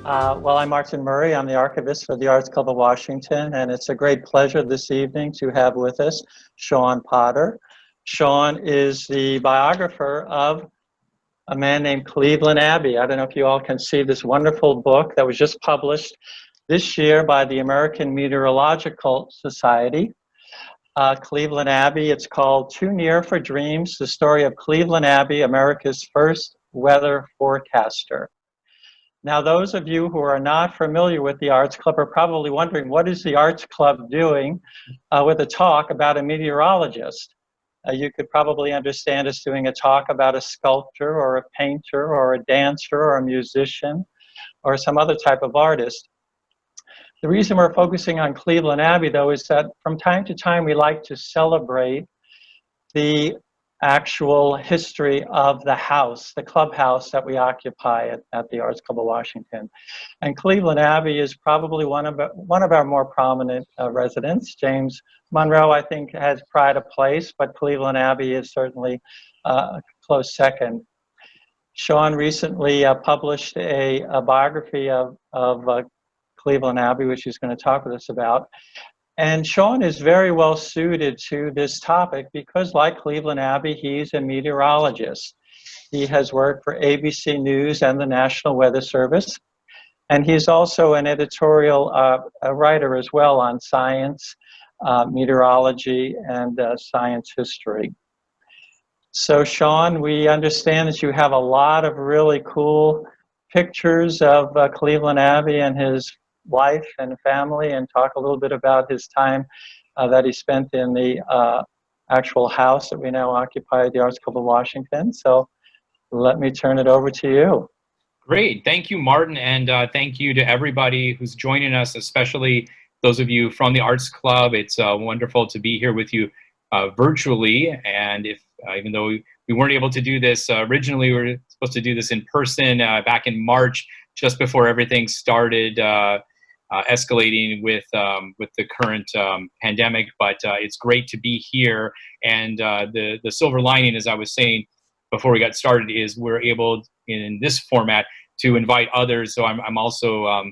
Well, I'm Martin Murray. I'm the archivist for the Arts Club of Washington, and it's a great pleasure this evening to have with us Sean Potter. Sean is the biographer of a man named Cleveland Abbey. I don't know if you all can see this wonderful book that was just published this year by the American Meteorological Society. Cleveland Abbey, it's called Too Near for Dreams, the story of Cleveland Abbey, America's first weather forecaster. Now, those of you who are not familiar with the Arts Club are probably wondering, what is the Arts Club doing with a talk about a meteorologist? You could probably understand us doing a talk about a sculptor or a painter or a dancer or a musician or some other type of artist. The reason we're focusing on Cleveland Abbey, though, is that from time to time we like to celebrate the actual history of the house, the clubhouse that we occupy at the Arts Club of Washington. And Cleveland Abbey is probably one of our more prominent residents. James Monroe, I think, has pride of place, but Cleveland Abbey is certainly a close second. Sean recently published a biography of Cleveland Abbey, which he's going to talk with us about. And Sean is very well suited to this topic because, like Cleveland Abbey, he's a meteorologist. He has worked for ABC News and the National Weather Service. And he's also an editorial writer as well on science, meteorology, and science history. So, Sean, we understand that you have a lot of really cool pictures of Cleveland Abbey and his life and family, and talk a little bit about his time that he spent in the actual house that we now occupy at the Arts Club of Washington. So let me turn it over to you. Great. Thank you, Martin, and thank you to everybody who's joining us, especially those of you from the Arts Club. It's wonderful to be here with you virtually, and if even though we weren't able to do this originally, we were supposed to do this in person back in March, just before everything started escalating with the current pandemic, but it's great to be here. And the silver lining, as I was saying before we got started, is we're able in this format to invite others. So I'm also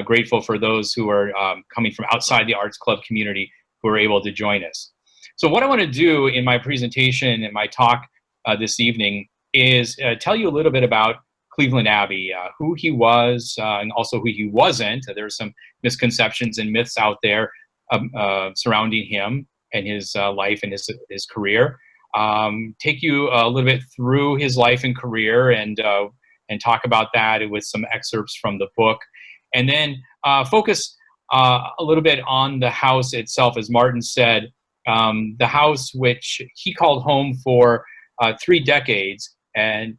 grateful for those who are coming from outside the Arts Club community who are able to join us. So what I want to do in my presentation and my talk this evening is tell you a little bit about Cleveland Abbey, who he was, and also who he wasn't. There are some misconceptions and myths out there surrounding him and his life and his career. Take you a little bit through his life and career, and talk about that with some excerpts from the book, and then focus a little bit on the house itself. As Martin said, the house which he called home for 3 decades, and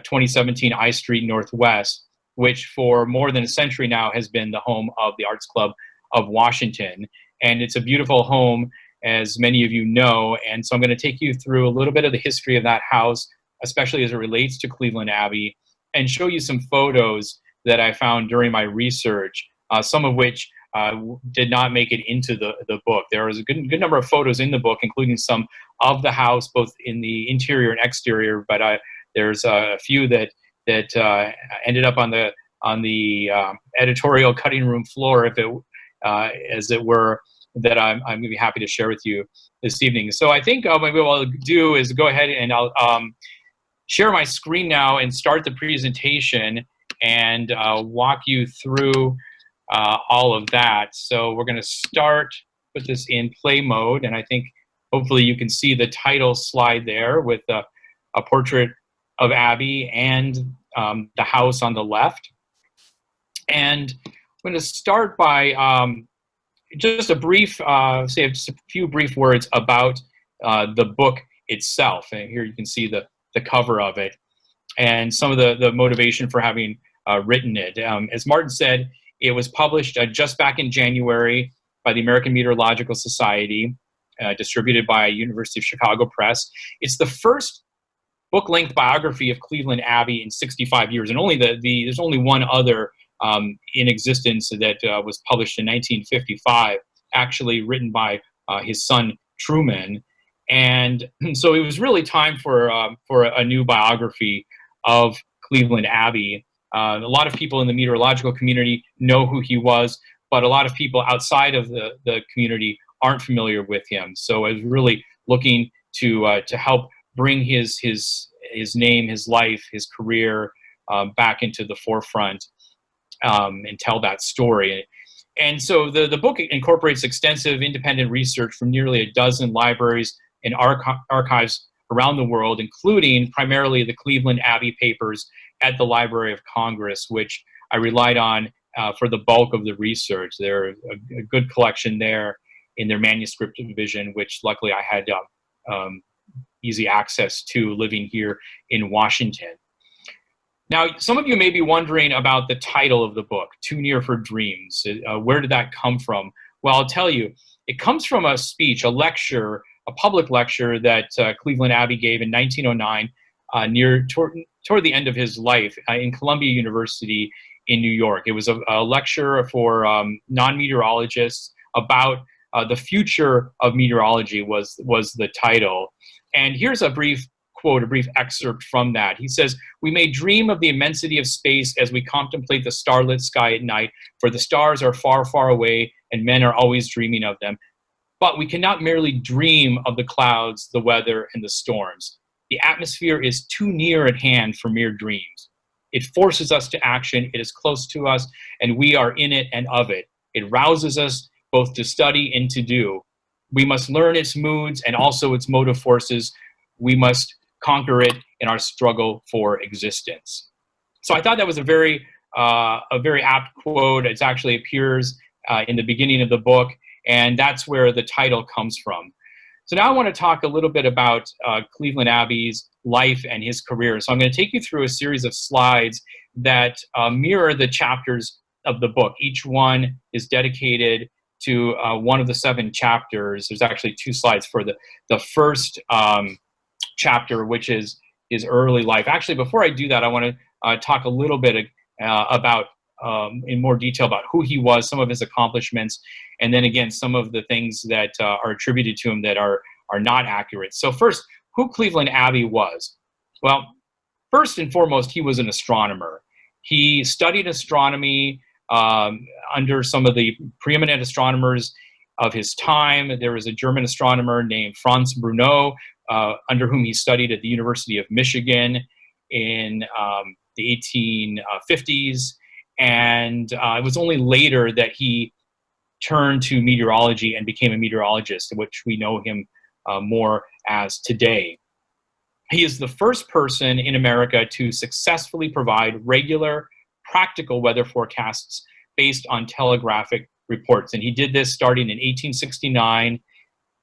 2017 I Street Northwest, which for more than a century now has been the home of the Arts Club of Washington. And it's a beautiful home, as many of you know. And so I'm going to take you through a little bit of the history of that house, especially as it relates to Cleveland Abbey, and show you some photos that I found during my research, some of which did not make it into the book. There was a good number of photos in the book, including some of the house, both in the interior and exterior, but there's a few that ended up on the editorial cutting room floor, if it as it were, that I'm going to be happy to share with you this evening. So I think maybe what I'll do is go ahead and I'll share my screen now and start the presentation and walk you through all of that. So we're going to put this in play mode, and I think hopefully you can see the title slide there with a portrait of Abbe and the house on the left. And I'm going to start by just a brief, say just a few brief words about the book itself. And here you can see the cover of it and some of the motivation for having written it. As Martin said, it was published just back in January by the American Meteorological Society, distributed by University of Chicago Press. It's the first book-length biography of Cleveland Abbey in 65 years, and there's only one other in existence that was published in 1955, actually written by his son Truman. And so it was really time for a new biography of Cleveland Abbey. A lot of people in the meteorological community know who he was, but a lot of people outside of the community aren't familiar with him. So I was really looking to help bring his name, his life, his career back into the forefront and tell that story. And so the book incorporates extensive independent research from nearly a dozen libraries and archives around the world, including primarily the Cleveland Abbey papers at the Library of Congress, which I relied on for the bulk of the research. There's a good collection there in their manuscript division, which luckily I had easy access to living here in Washington. Now, some of you may be wondering about the title of the book, Too Near for Dreams. Where did that come from? Well, I'll tell you. It comes from a speech, a lecture, a public lecture that Cleveland Abbey gave in 1909 toward the end of his life in Columbia University in New York. It was a lecture for non-meteorologists about the future of meteorology was the title. And here's a brief quote, a brief excerpt from that. He says, "We may dream of the immensity of space as we contemplate the starlit sky at night, for the stars are far, far away, and men are always dreaming of them. But we cannot merely dream of the clouds, the weather, and the storms. The atmosphere is too near at hand for mere dreams. It forces us to action, it is close to us, and we are in it and of it. It rouses us both to study and to do. We must learn its moods and also its motive forces. We must conquer it in our struggle for existence." So I thought that was a very apt quote. It actually appears in the beginning of the book, and that's where the title comes from. So now I want to talk a little bit about Cleveland Abbey's life and his career. So I'm going to take you through a series of slides that mirror the chapters of the book. Each one is dedicated to one of the 7 chapters. There's actually 2 slides for the first chapter, which is his early life. Actually, before I do that, I want to talk a little bit about, in more detail, about who he was, some of his accomplishments, and then again, some of the things that are attributed to him that are not accurate. So first, who Cleveland Abbey was. Well, first and foremost, he was an astronomer. He studied astronomy under some of the preeminent astronomers of his time. There was a German astronomer named Franz Bruno, under whom he studied at the University of Michigan in the 1850s. And it was only later that he turned to meteorology and became a meteorologist, which we know him more as today. He is the first person in America to successfully provide regular, practical weather forecasts based on telegraphic reports. And he did this starting in 1869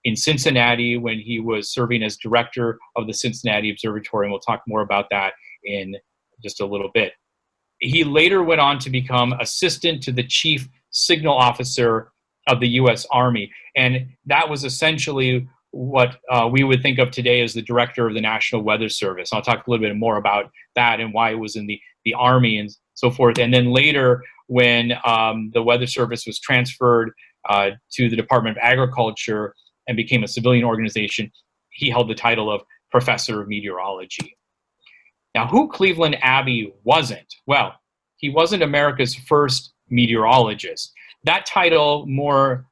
in Cincinnati when he was serving as director of the Cincinnati Observatory. And we'll talk more about that in just a little bit. He later went on to become assistant to the chief signal officer of the U.S. Army. And that was essentially what we would think of today as the director of the National Weather Service. I'll talk a little bit more about that and why it was in the Army and so forth. And then later, when the Weather Service was transferred to the Department of Agriculture and became a civilian organization, he held the title of Professor of Meteorology. Now, who Cleveland Abbey wasn't? Well, he wasn't America's first meteorologist. That title more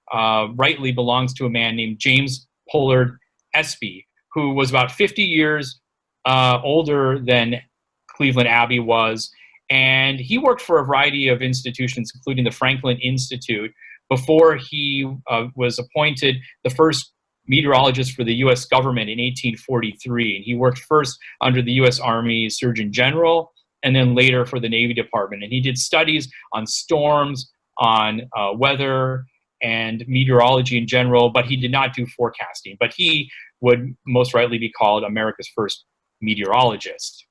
rightly belongs to a man named James Pollard Espy, who was about 50 years older than Cleveland Abbey was. And he worked for a variety of institutions, including the Franklin Institute, before he was appointed the first meteorologist for the U.S. government in 1843. And he worked first under the U.S. Army Surgeon General, and then later for the Navy Department. And he did studies on storms, on weather, and meteorology in general, but he did not do forecasting. But he would most rightly be called America's first meteorologist.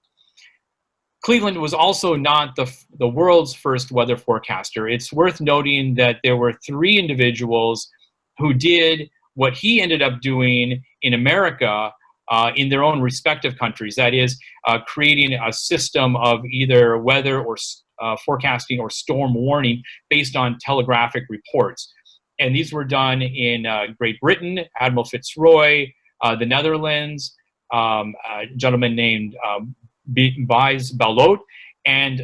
Cleveland was also not the world's first weather forecaster. It's worth noting that there were 3 individuals who did what he ended up doing in America in their own respective countries. That is, creating a system of either weather or forecasting or storm warning based on telegraphic reports. And these were done in Great Britain, Admiral Fitzroy, the Netherlands, a gentleman named Bijs Ballot, and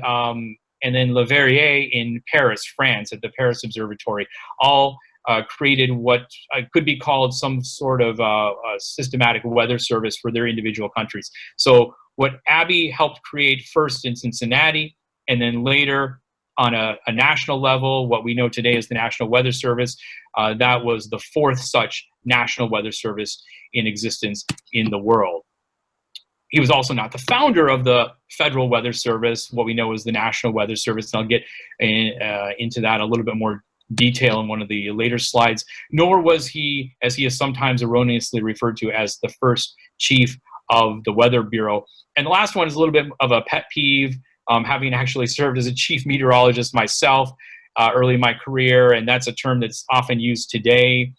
then Leverrier in Paris, France, at the Paris Observatory, all created what could be called some sort of systematic weather service for their individual countries. So what Abbe helped create first in Cincinnati, and then later on a national level, what we know today as the National Weather Service, that was the fourth such national weather service in existence in the world. He was also not the founder of the Federal Weather Service, what we know as the National Weather Service, and I'll get into that a little bit more detail in one of the later slides, nor was he, as he is sometimes erroneously referred to, as the first chief of the Weather Bureau. And the last one is a little bit of a pet peeve, having actually served as a chief meteorologist myself early in my career, and that's a term that's often used today.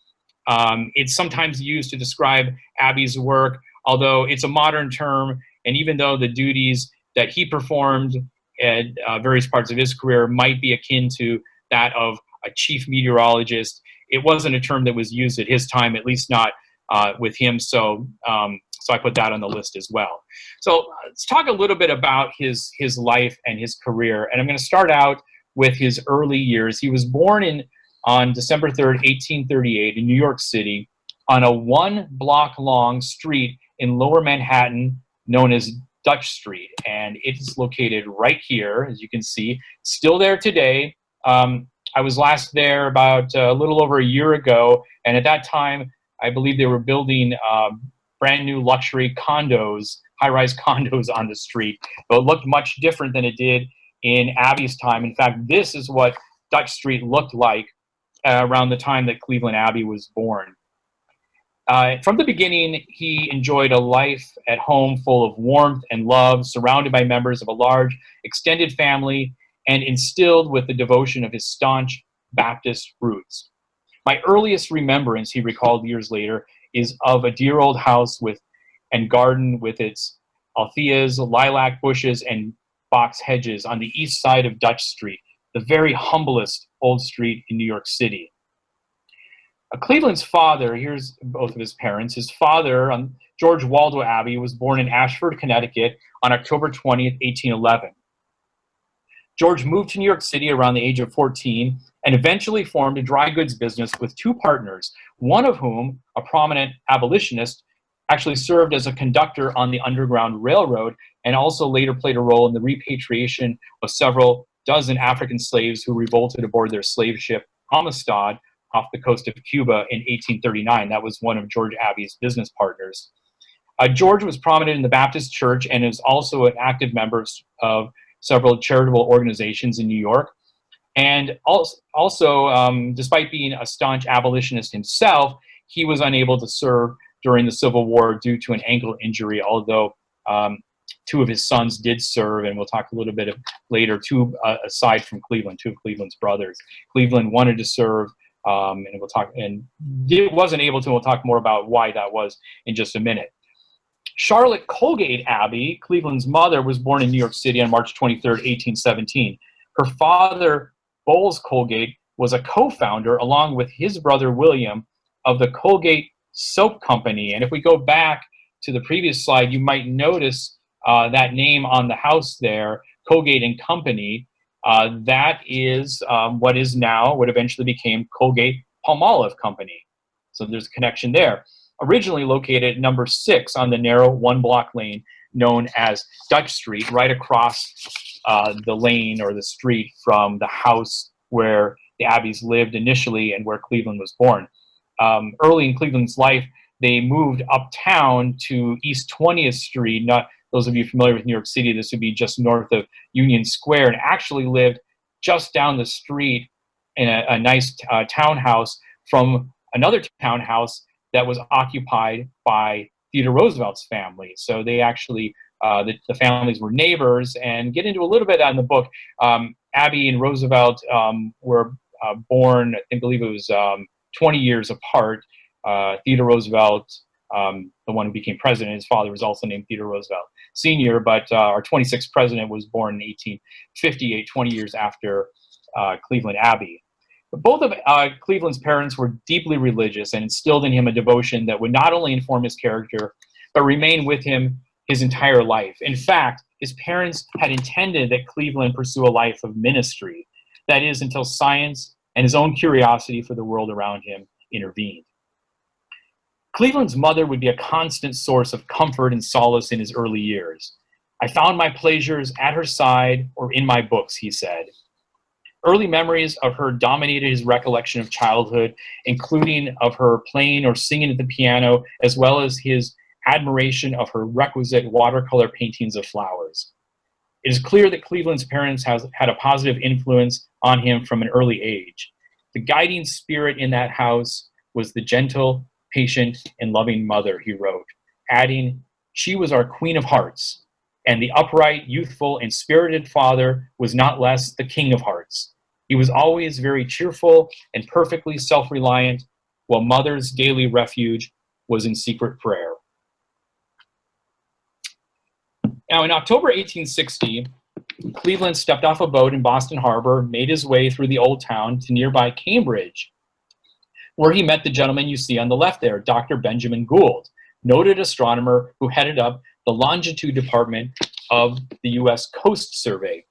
It's sometimes used to describe Abbe's work, although it's a modern term, and even though the duties that he performed at various parts of his career might be akin to that of a chief meteorologist, it wasn't a term that was used at his time, at least not with him, so I put that on the list as well. So let's talk a little bit about his life and his career, and I'm going to start out with his early years. He was born on December 3rd, 1838 in New York City on a 1-block-long street in Lower Manhattan known as Dutch Street, and it is located right here, as you can see, still there today. I was last there about a little over a year ago, and at that time, I believe they were building brand new luxury condos, high-rise condos on the street, but it looked much different than it did in Abbe's time. In fact, this is what Dutch Street looked like around the time that Cleveland Abbey was born. From the beginning, he enjoyed a life at home full of warmth and love, surrounded by members of a large, extended family, and instilled with the devotion of his staunch Baptist roots. My earliest remembrance, he recalled years later, is of a dear old house and garden with its altheas, lilac bushes, and box hedges on the east side of Dutch Street, the very humblest old street in New York City. Cleveland's father, here's both of his parents. His father, George Waldo Abbey, was born in Ashford, Connecticut on October 20th, 1811. George moved to New York City around the age of 14 and eventually formed a dry goods business with two partners, one of whom, a prominent abolitionist, actually served as a conductor on the Underground Railroad and also later played a role in the repatriation of several dozen African slaves who revolted aboard their slave ship Amistad off the coast of Cuba in 1839. That was one of George Abbey's business partners. George was prominent in the Baptist Church and is also an active member of several charitable organizations in New York. And also, despite being a staunch abolitionist himself, he was unable to serve during the Civil War due to an ankle injury, although two of his sons did serve, and we'll talk a little bit later, aside from Cleveland, two of Cleveland's brothers. Cleveland wanted to serve, and we'll talk, and wasn't able to. We'll talk more about why that was in just a minute. Charlotte Colgate Abbey, Cleveland's mother, was born in New York City on March 23rd, 1817. Her father, Bowles Colgate, was a co-founder, along with his brother William, of the Colgate Soap Company. And if we go back to the previous slide, you might notice that name on the house there, Colgate and Company. That is what eventually became Colgate Palmolive Company. So there's a connection there. Originally located at number 6 on the narrow 1-block lane known as Dutch Street, right across the lane or the street from the house where the Abbeys lived initially and where Cleveland was born. Early in Cleveland's life, they moved uptown to East 20th Street. Not those of you familiar with New York City, this would be just north of Union Square, and actually lived just down the street in a nice townhouse from another townhouse that was occupied by Theodore Roosevelt's family. So they actually, the families were neighbors, and get into a little bit on the book. Abbe and Roosevelt were born, I believe it was 20 years apart. Theodore Roosevelt, the one who became president, his father was also named Theodore Roosevelt Sr., but our 26th president was born in 1858, 20 years after Cleveland Abbey. Both of Cleveland's parents were deeply religious and instilled in him a devotion that would not only inform his character, but remain with him his entire life. In fact, his parents had intended that Cleveland pursue a life of ministry. That is, until science and his own curiosity for the world around him intervened. Cleveland's mother would be a constant source of comfort and solace in his early years. I found my pleasures at her side or in my books, he said. Early memories of her dominated his recollection of childhood, including of her playing or singing at the piano, as well as his admiration of her requisite watercolor paintings of flowers. It is clear that Cleveland's parents had a positive influence on him from an early age. The guiding spirit in that house was the gentle, patient, and loving mother, he wrote, adding, "She was our queen of hearts, and the upright, youthful, and spirited father was not less the king of hearts. He was always very cheerful and perfectly self-reliant, while mother's daily refuge was in secret prayer." Now, in October 1860, Cleveland stepped off a boat in Boston Harbor, made his way through the Old Town to nearby Cambridge, where he met the gentleman you see on the left there, Dr. Benjamin Gould, noted astronomer who headed up the longitude department of the U.S. Coast Survey.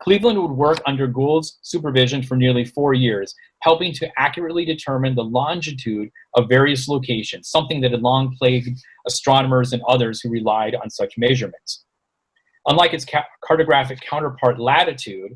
Cleveland would work under Gould's supervision for nearly 4 years, helping to accurately determine the longitude of various locations, something that had long plagued astronomers and others who relied on such measurements. Unlike its cartographic counterpart, latitude,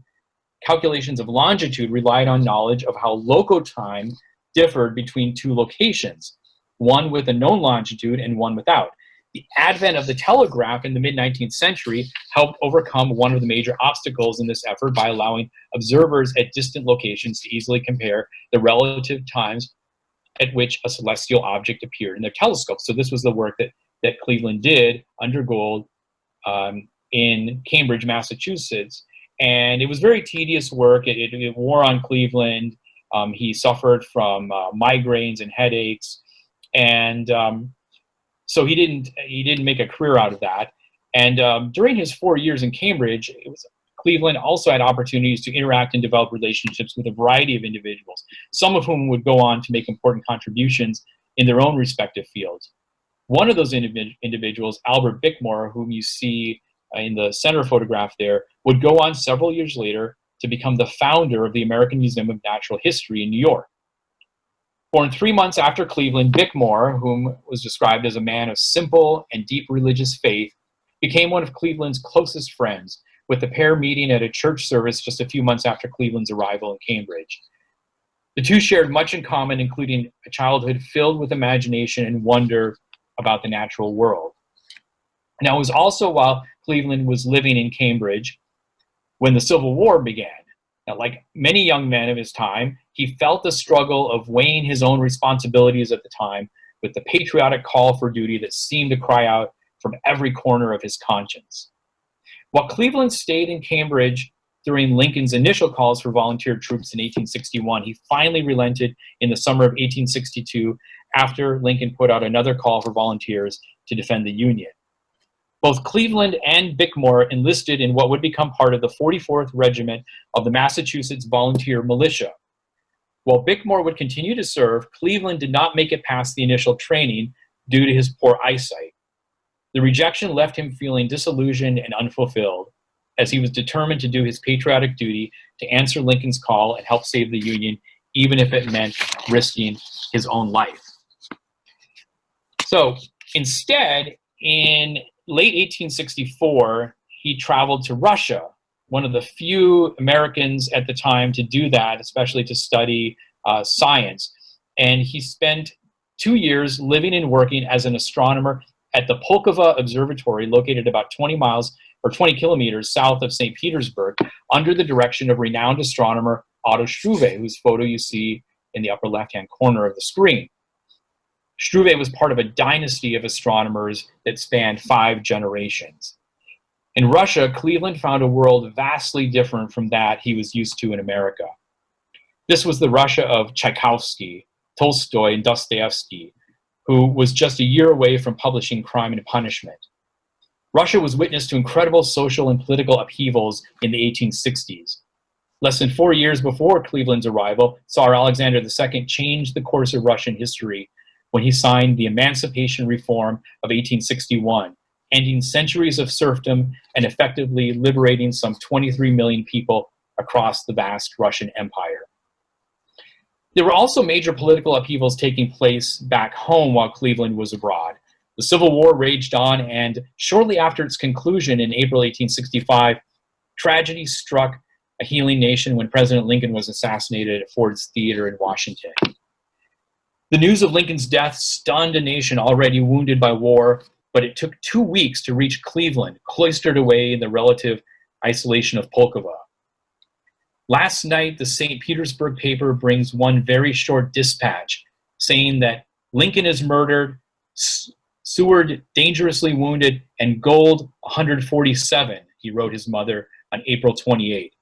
calculations of longitude relied on knowledge of how local time differed between two locations, one with a known longitude and one without. The advent of the telegraph in the mid-19th century helped overcome one of the major obstacles in this effort by allowing observers at distant locations to easily compare the relative times at which a celestial object appeared in their telescopes. So this was the work that Cleveland did under Gould in Cambridge, Massachusetts. And it was very tedious work. It wore on Cleveland. He suffered from migraines and headaches. And so he didn't make a career out of that. And during his 4 years in Cambridge, Cleveland also had opportunities to interact and develop relationships with a variety of individuals, some of whom would go on to make important contributions in their own respective fields. One of those individuals, Albert Bickmore, whom you see in the center photograph there, would go on several years later to become the founder of the American Museum of Natural History in New York. Born 3 months after Cleveland, Bickmore, whom was described as a man of simple and deep religious faith, became one of Cleveland's closest friends, with the pair meeting at a church service just a few months after Cleveland's arrival in Cambridge. The two shared much in common, including a childhood filled with imagination and wonder about the natural world. Now, it was also while Cleveland was living in Cambridge when the Civil War began. Now, like many young men of his time, he felt the struggle of weighing his own responsibilities at the time with the patriotic call for duty that seemed to cry out from every corner of his conscience. While Cleveland stayed in Cambridge during Lincoln's initial calls for volunteer troops in 1861, he finally relented in the summer of 1862 after Lincoln put out another call for volunteers to defend the Union. Both Cleveland and Bickmore enlisted in what would become part of the 44th Regiment of the Massachusetts Volunteer Militia. While Bickmore would continue to serve, Cleveland did not make it past the initial training due to his poor eyesight. The rejection left him feeling disillusioned and unfulfilled, as he was determined to do his patriotic duty to answer Lincoln's call and help save the Union, even if it meant risking his own life. So instead, in late 1864, he traveled to Russia, one of the few Americans at the time to do that, especially to study science. And he spent 2 years living and working as an astronomer at the Pulkova Observatory, located about 20 kilometers south of St. Petersburg, under the direction of renowned astronomer Otto Struve, whose photo you see in the upper left-hand corner of the screen. Struve was part of a dynasty of astronomers that spanned 5 generations. In Russia, Cleveland found a world vastly different from that he was used to in America. This was the Russia of Tchaikovsky, Tolstoy, and Dostoevsky, who was just a year away from publishing Crime and Punishment. Russia was witness to incredible social and political upheavals in the 1860s. Less than 4 years before Cleveland's arrival, Tsar Alexander II changed the course of Russian history when he signed the Emancipation Reform of 1861, ending centuries of serfdom and effectively liberating some 23 million people across the vast Russian Empire. There were also major political upheavals taking place back home while Cleveland was abroad. The Civil War raged on, and shortly after its conclusion in April 1865, tragedy struck a healing nation when President Lincoln was assassinated at Ford's Theater in Washington. The news of Lincoln's death stunned a nation already wounded by war, but it took 2 weeks to reach Cleveland, cloistered away in the relative isolation of Pulkovo. Last night, the St. Petersburg paper brings one very short dispatch saying that Lincoln is murdered, Seward dangerously wounded, and Gold 147, he wrote his mother on April 28.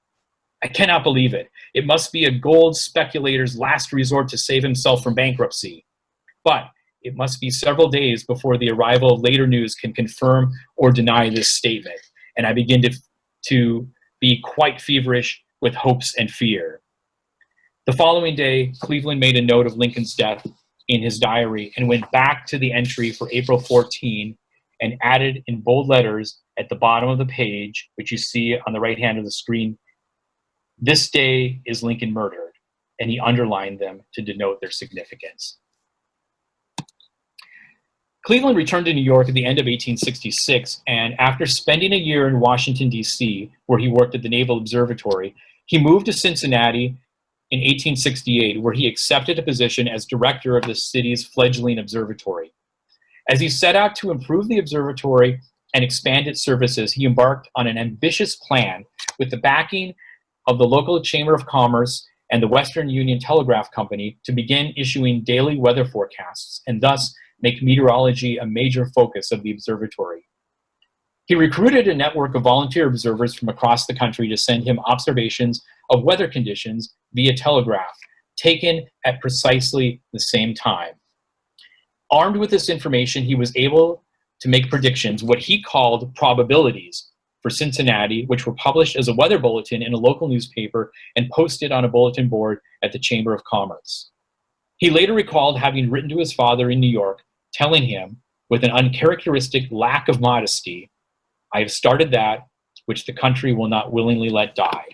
I cannot believe it. It must be a gold speculator's last resort to save himself from bankruptcy. But it must be several days before the arrival of later news can confirm or deny this statement. And I begin to be quite feverish with hopes and fear. The following day, Cleveland made a note of Lincoln's death in his diary and went back to the entry for April 14 and added in bold letters at the bottom of the page, which you see on the right hand of the screen, "This day is Lincoln murdered," and he underlined them to denote their significance. Cleveland returned to New York at the end of 1866, and after spending a year in Washington, D.C., where he worked at the Naval Observatory, he moved to Cincinnati in 1868, where he accepted a position as director of the city's fledgling observatory. As he set out to improve the observatory and expand its services, he embarked on an ambitious plan with the backing of the local Chamber of Commerce and the Western Union Telegraph Company to begin issuing daily weather forecasts and thus make meteorology a major focus of the observatory. He recruited a network of volunteer observers from across the country to send him observations of weather conditions via telegraph, taken at precisely the same time. Armed with this information, he was able to make predictions, what he called probabilities, for Cincinnati, which were published as a weather bulletin in a local newspaper and posted on a bulletin board at the Chamber of Commerce. He later recalled having written to his father in New York, telling him, with an uncharacteristic lack of modesty, "I have started that which the country will not willingly let die."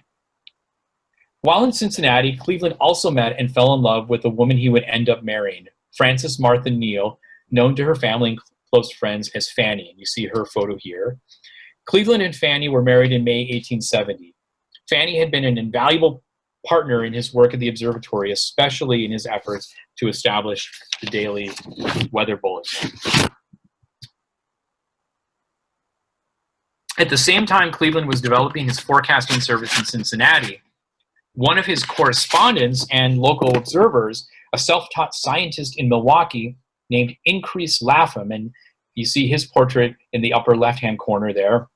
While in Cincinnati, Cleveland also met and fell in love with a woman he would end up marrying, Frances Martha Neal, known to her family and close friends as Fanny. You see her photo here. Cleveland and Fanny were married in May 1870. Fanny had been an invaluable partner in his work at the observatory, especially in his efforts to establish the daily weather bulletin. At the same time Cleveland was developing his forecasting service in Cincinnati, one of his correspondents and local observers, a self-taught scientist in Milwaukee named Increase Lapham, and you see his portrait in the upper left-hand corner there,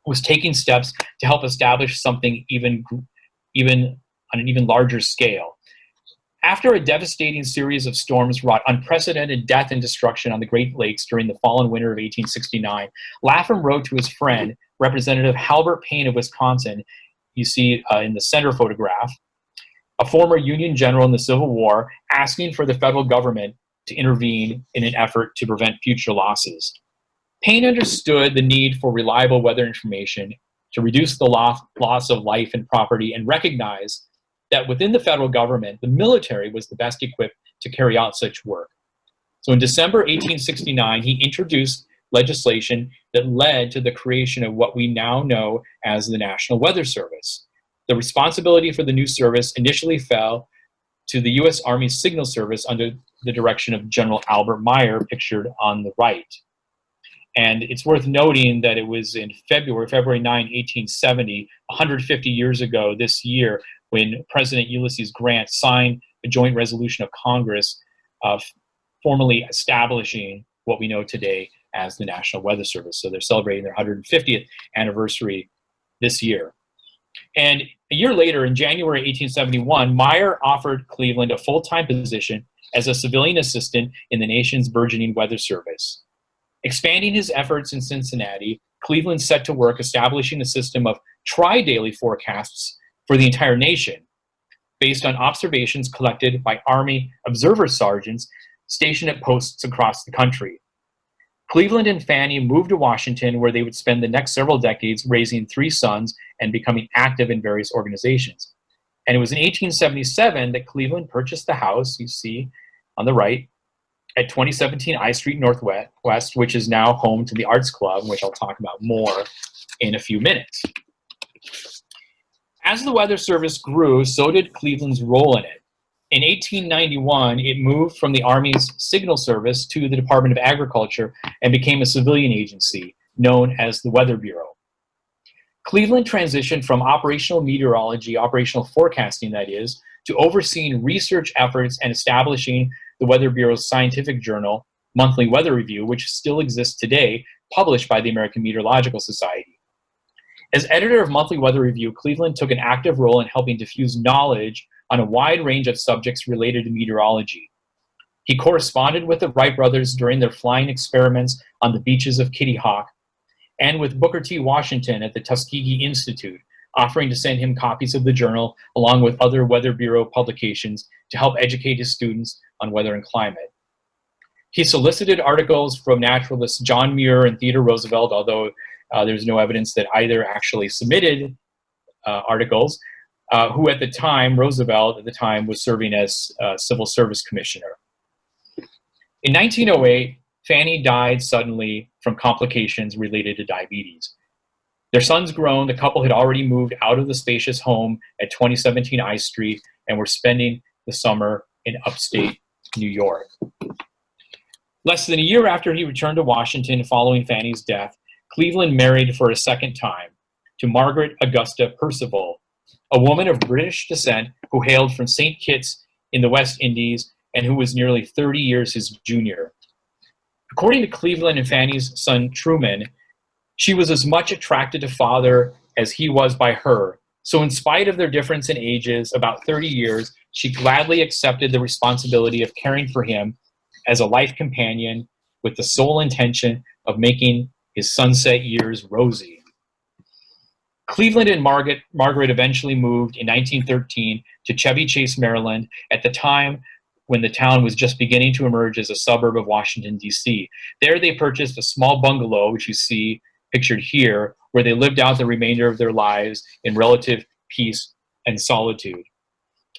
was taking steps to help establish something even on an even larger scale. After a devastating series of storms wrought unprecedented death and destruction on the Great Lakes during the fall and winter of 1869, Lapham wrote to his friend, Representative Halbert Payne of Wisconsin, you see in the center photograph, a former Union general in the Civil War, asking for the federal government to intervene in an effort to prevent future losses. Payne understood the need for reliable weather information to reduce the loss of life and property, and recognized that within the federal government, the military was the best equipped to carry out such work. So in December 1869, he introduced legislation that led to the creation of what we now know as the National Weather Service. The responsibility for the new service initially fell to the U.S. Army Signal Service under the direction of General Albert Meyer, pictured on the right. And it's worth noting that it was in February 9, 1870, 150 years ago this year, when President Ulysses Grant signed a joint resolution of Congress formally establishing what we know today as the National Weather Service. So they're celebrating their 150th anniversary this year. And a year later, in January 1871, Meyer offered Cleveland a full-time position as a civilian assistant in the nation's burgeoning weather service. Expanding his efforts in Cincinnati, Cleveland set to work establishing a system of tri-daily forecasts for the entire nation, based on observations collected by Army observer sergeants stationed at posts across the country. Cleveland and Fanny moved to Washington, where they would spend the next several decades raising 3 sons and becoming active in various organizations. And it was in 1877 that Cleveland purchased the house you see on the right at 2017 I Street Northwest, which is now home to the Arts Club, which I'll talk about more in a few minutes. As the Weather Service grew, so did Cleveland's role in it. In 1891, it moved from the Army's Signal Service to the Department of Agriculture and became a civilian agency known as the Weather Bureau. Cleveland transitioned from operational meteorology, operational forecasting that is, to overseeing research efforts and establishing the Weather Bureau's scientific journal, Monthly Weather Review, which still exists today, published by the American Meteorological Society. As editor of Monthly Weather Review, Cleveland took an active role in helping diffuse knowledge on a wide range of subjects related to meteorology. He corresponded with the Wright brothers during their flying experiments on the beaches of Kitty Hawk, and with Booker T. Washington at the Tuskegee Institute, offering to send him copies of the journal along with other Weather Bureau publications to help educate his students on weather and climate. He solicited articles from naturalists John Muir and Theodore Roosevelt, although there's no evidence that either actually submitted articles, who at the time, Roosevelt at the time, was serving as Civil Service Commissioner. In 1908, Fanny died suddenly from complications related to diabetes. Their sons grown, the couple had already moved out of the spacious home at 2017 I Street and were spending the summer in upstate New York. Less than a year after he returned to Washington following Fanny's death, Cleveland married for a second time to Margaret Augusta Percival, a woman of British descent who hailed from St. Kitts in the West Indies and who was nearly 30 years his junior. According to Cleveland and Fanny's son Truman, she was as much attracted to father as he was by her. So in spite of their difference in ages, about 30 years, she gladly accepted the responsibility of caring for him as a life companion with the sole intention of making his sunset years rosy. Cleveland and Margaret eventually moved in 1913 to Chevy Chase, Maryland, at the time when the town was just beginning to emerge as a suburb of Washington, D.C. There they purchased a small bungalow, which you see pictured here, where they lived out the remainder of their lives in relative peace and solitude.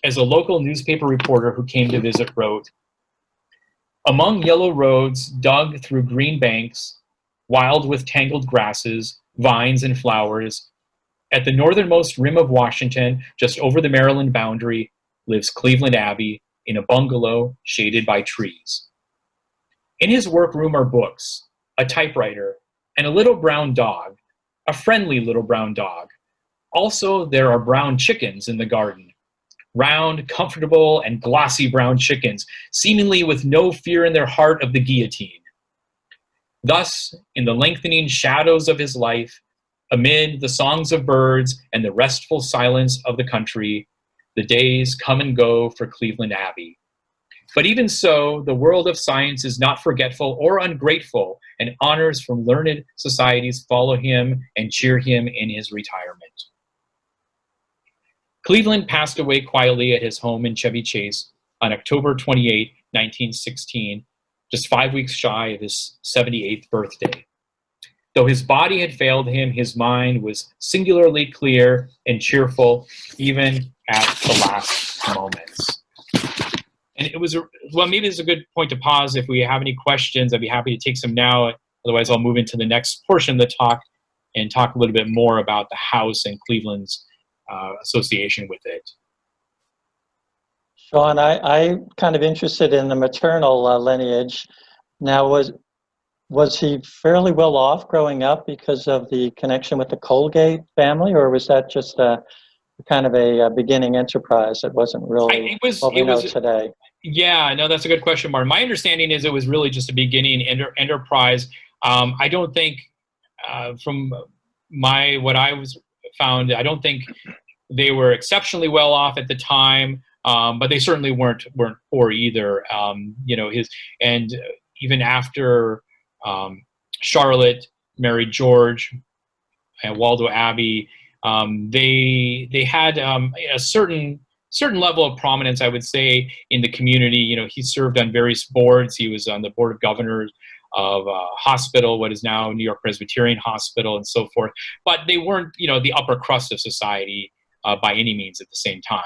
As a local newspaper reporter who came to visit wrote, "Among yellow roads dug through green banks, wild with tangled grasses, vines, and flowers, at the northernmost rim of Washington, just over the Maryland boundary, lives Cleveland Abbey in a bungalow shaded by trees. In his workroom are books, a typewriter, and a little brown dog, a friendly little brown dog. Also, there are brown chickens in the garden. Round, comfortable, and glossy brown chickens, seemingly with no fear in their heart of the guillotine. Thus, in the lengthening shadows of his life, amid the songs of birds and the restful silence of the country, the days come and go for Cleveland Abbey. But even so, the world of science is not forgetful or ungrateful, and honors from learned societies follow him and cheer him in his retirement." Cleveland passed away quietly at his home in Chevy Chase on October 28, 1916, just 5 weeks shy of his 78th birthday. Though his body had failed him, his mind was singularly clear and cheerful, even at the last moments. And it was, well, maybe it's a good point to pause. If we have any questions, I'd be happy to take some now. Otherwise, I'll move into the next portion of the talk and talk a little bit more about the house and Cleveland's association with it. Sean, I'm kind of interested in the maternal lineage. Now, was he fairly well off growing up because of the connection with the Colgate family, or was that just a kind of a beginning enterprise that wasn't really what we know today? Yeah, no, that's a good question, Martin. My understanding is it was really just a beginning enterprise. I don't think, from what I was found, I don't think they were exceptionally well off at the time, but they certainly weren't poor either. Even after Charlotte married George and Waldo Abbey, they had a certain level of prominence, I would say, in the community. You know, he served on various boards. He was on the board of governors hospital, what is now New York Presbyterian Hospital, and so forth. But they weren't, the upper crust of society by any means at the same time.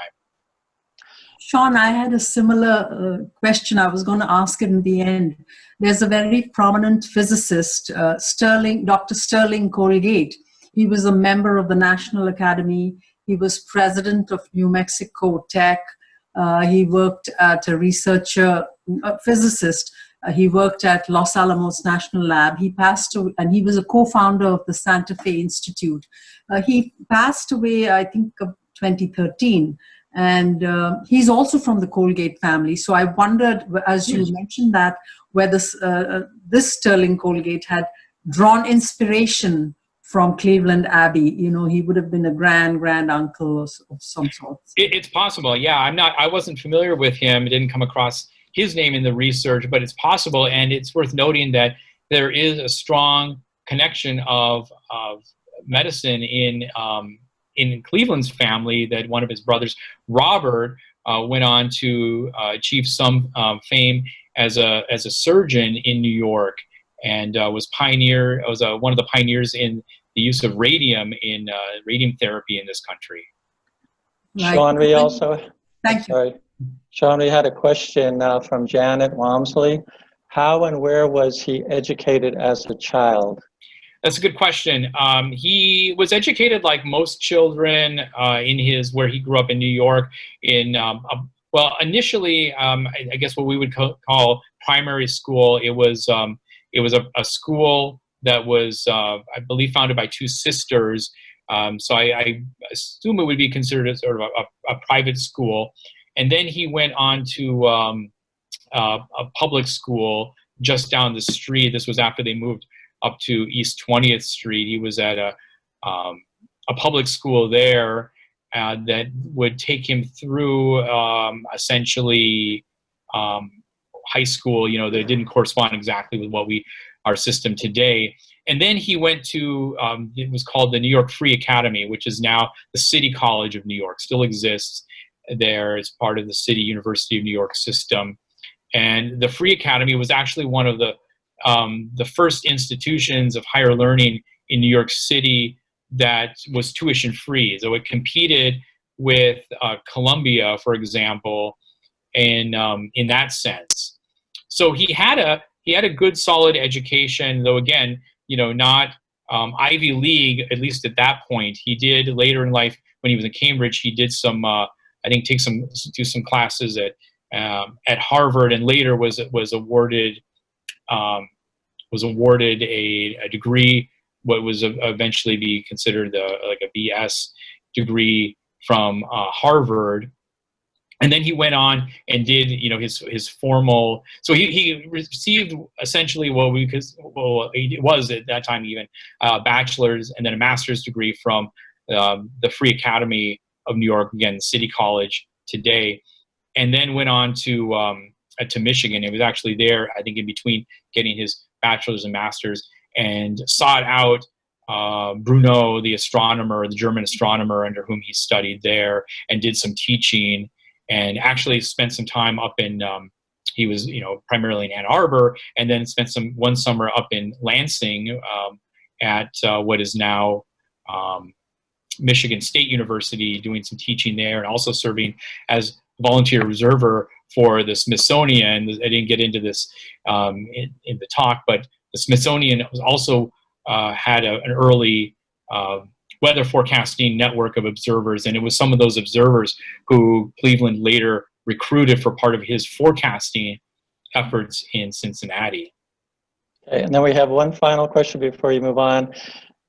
Sean, I had a similar question. I was going to ask it in the end. There's a very prominent physicist, Dr. Sterling Colgate. He was a member of the National Academy. He was president of New Mexico Tech. He worked at a physicist. He worked at Los Alamos National Lab. He passed away, and he was a co-founder of the Santa Fe Institute. He passed away, I think, of 2013. And he's also from the Colgate family. So I wondered, as you mentioned that, whether this Sterling Colgate had drawn inspiration from Cleveland Abbey. He would have been a grand uncle of some sort. It's possible. Yeah, I wasn't familiar with him. I didn't come across his name in the research, but it's possible. And it's worth noting that there is a strong connection of medicine in Cleveland's family, that one of his brothers, Robert, went on to achieve some fame as a surgeon in New York, and was one of the pioneers in the use of radium in radium therapy in this country. Sean, we also Thank you. Sean, we had a question from Janet Walmsley. How and where was he educated as a child? That's a good question. He was educated like most children where he grew up in New York. Initially, I guess what we would call primary school. It was a school that was, I believe, founded by two sisters. So I assume it would be considered as sort of a private school. And then he went on to a public school just down the street. This was after they moved up to East 20th Street. He was at a public school there that would take him through essentially high school, that didn't correspond exactly with our system today. And then he went to, it was called the New York Free Academy, which is now the City College of New York, still exists there as part of the City University of New York system. And the Free Academy was actually one of the first institutions of higher learning in New York City that was tuition free. So it competed with Columbia, for example, in that sense. So he had a good, solid education, though again, not Ivy League, at least at that point. He did later in life, when he was in Cambridge, he did some, do some classes at Harvard, and later was awarded a degree, what was eventually be considered like a BS degree from Harvard. And then he went on and did, his formal. So he received essentially it was at that time even a bachelor's and then a master's degree from the Free Academy of New York, again, City College today, and then went on to Michigan. It was actually there, I think, in between getting his bachelor's and master's, and sought out Bruno, the German astronomer under whom he studied there, and did some teaching. And actually spent some time up in, he was, primarily in Ann Arbor, and then spent one summer up in Lansing at what is now Michigan State University, doing some teaching there, and also serving as volunteer observer for the Smithsonian. I didn't get into this in the talk, but the Smithsonian was also had an early weather forecasting network of observers, and it was some of those observers who Cleveland later recruited for part of his forecasting efforts in Cincinnati. Okay, and then we have one final question before you move on.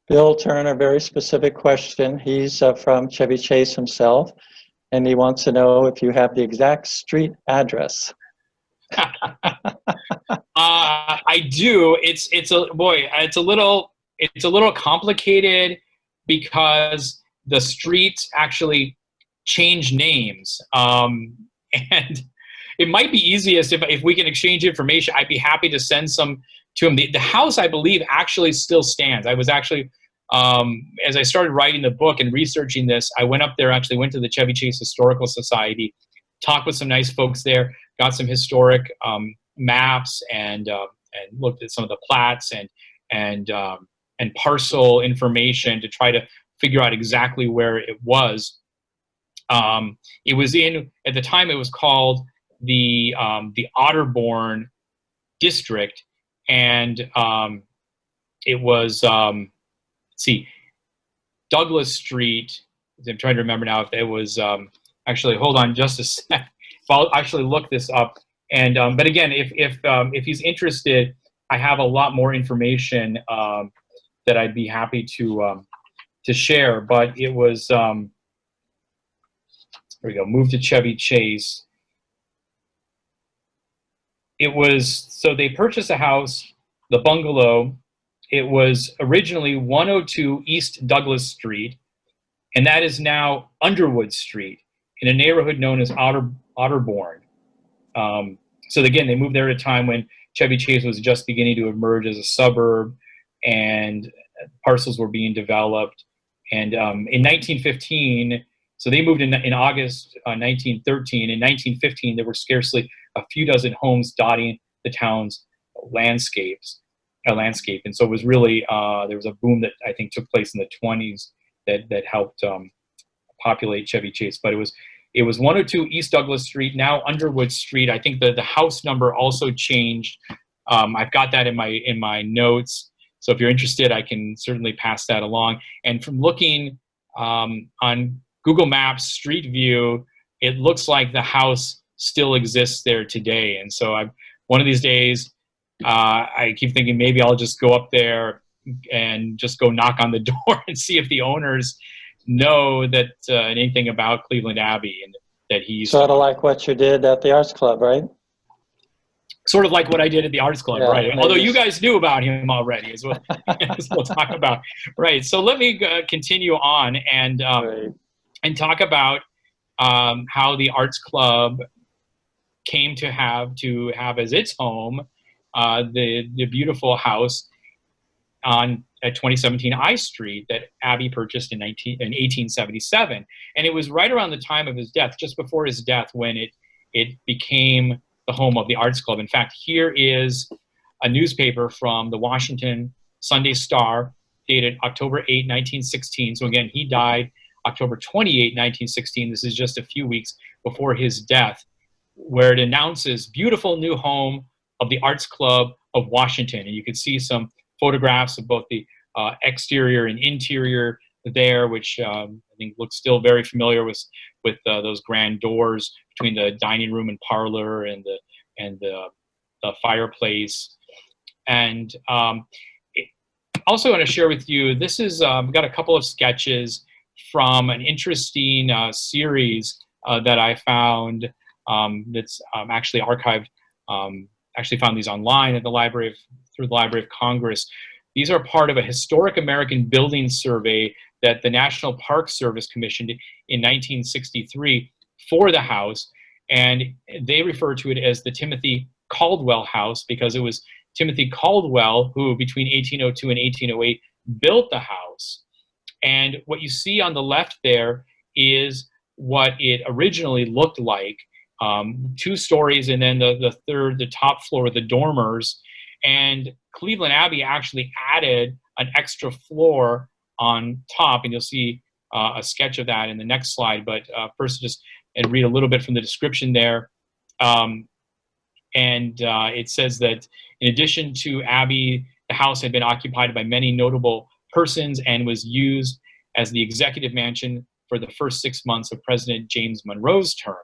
Bill Turner, very specific question. He's from Chevy Chase himself, and he wants to know if you have the exact street address. I do. It's a little complicated, because the streets actually change names. And it might be easiest if we can exchange information. I'd be happy to send some to him. The house, I believe, actually still stands. I was actually, as I started writing the book and researching this, I went up there, actually went to the Chevy Chase Historical Society, talked with some nice folks there, got some historic maps and looked at some of the plats and parcel information to try to figure out exactly where it was. It was at the time it was called the Otterbourne district, and it was let's see, Douglas Street. I'm trying to remember now if it was actually. Hold on, just a sec. I'll actually look this up. And but again, if he's interested, I have a lot more information that I'd be happy to share. But it was there we go. Moved to Chevy Chase. It was, so they purchased a house, the bungalow. It was originally 102 East Douglas Street, and that is now Underwood Street in a neighborhood known as Otterbourne. So again, they moved there at a time when Chevy Chase was just beginning to emerge as a suburb, and parcels were being developed. And in 1915, so they moved in August 1913. In 1915, there were scarcely a few dozen homes dotting the town's landscape. And so it was really, there was a boom that I think took place in the 20s that helped populate Chevy Chase. But it was 102 East Douglas Street, now Underwood Street. I think the house number also changed. I've got that in my notes. So if you're interested, I can certainly pass that along. And from looking on Google Maps Street View, it looks like the house still exists there today. And so one of these days, I keep thinking maybe I'll just go up there and just go knock on the door and see if the owners know that anything about Cleveland Abbey, and that he's sort of like what you did at the Arts Club, right? Sort of like what I did at the Arts Club, Yeah, right? maybe. Although you guys knew about him already, as well, as we'll talk about, right? So let me continue on and Right. and talk about how the Arts Club came to have as its home the beautiful house at 2017 I Street that Abbe purchased in 1877, and it was right around the time of his death, just before his death, when it became the home of the Arts Club. In fact, here is a newspaper from the Washington Sunday Star, dated October 8, 1916. So again, he died October 28, 1916. This is just a few weeks before his death, where it announces beautiful new home of the Arts Club of Washington. And you can see some photographs of both the exterior and interior there, which I think looks still very familiar with those grand doors between the dining room and parlor and the fireplace. And also want to share with you, this is, I've got a couple of sketches from an interesting series that I found that's actually archived. Actually found these online at the through the Library of Congress. These are part of a historic American building survey that the National Park Service commissioned in 1963 for the house, and they refer to it as the Timothy Caldwell House because it was Timothy Caldwell who, between 1802 and 1808, built the house. And what you see on the left there is what it originally looked like. 2 stories, and then the top floor, the dormers. And Cleveland Abbey actually added an extra floor on top, and you'll see a sketch of that in the next slide. But first, just and read a little bit from the description there. It says that in addition to Abbey, the house had been occupied by many notable persons and was used as the executive mansion for the first 6 months of President James Monroe's term.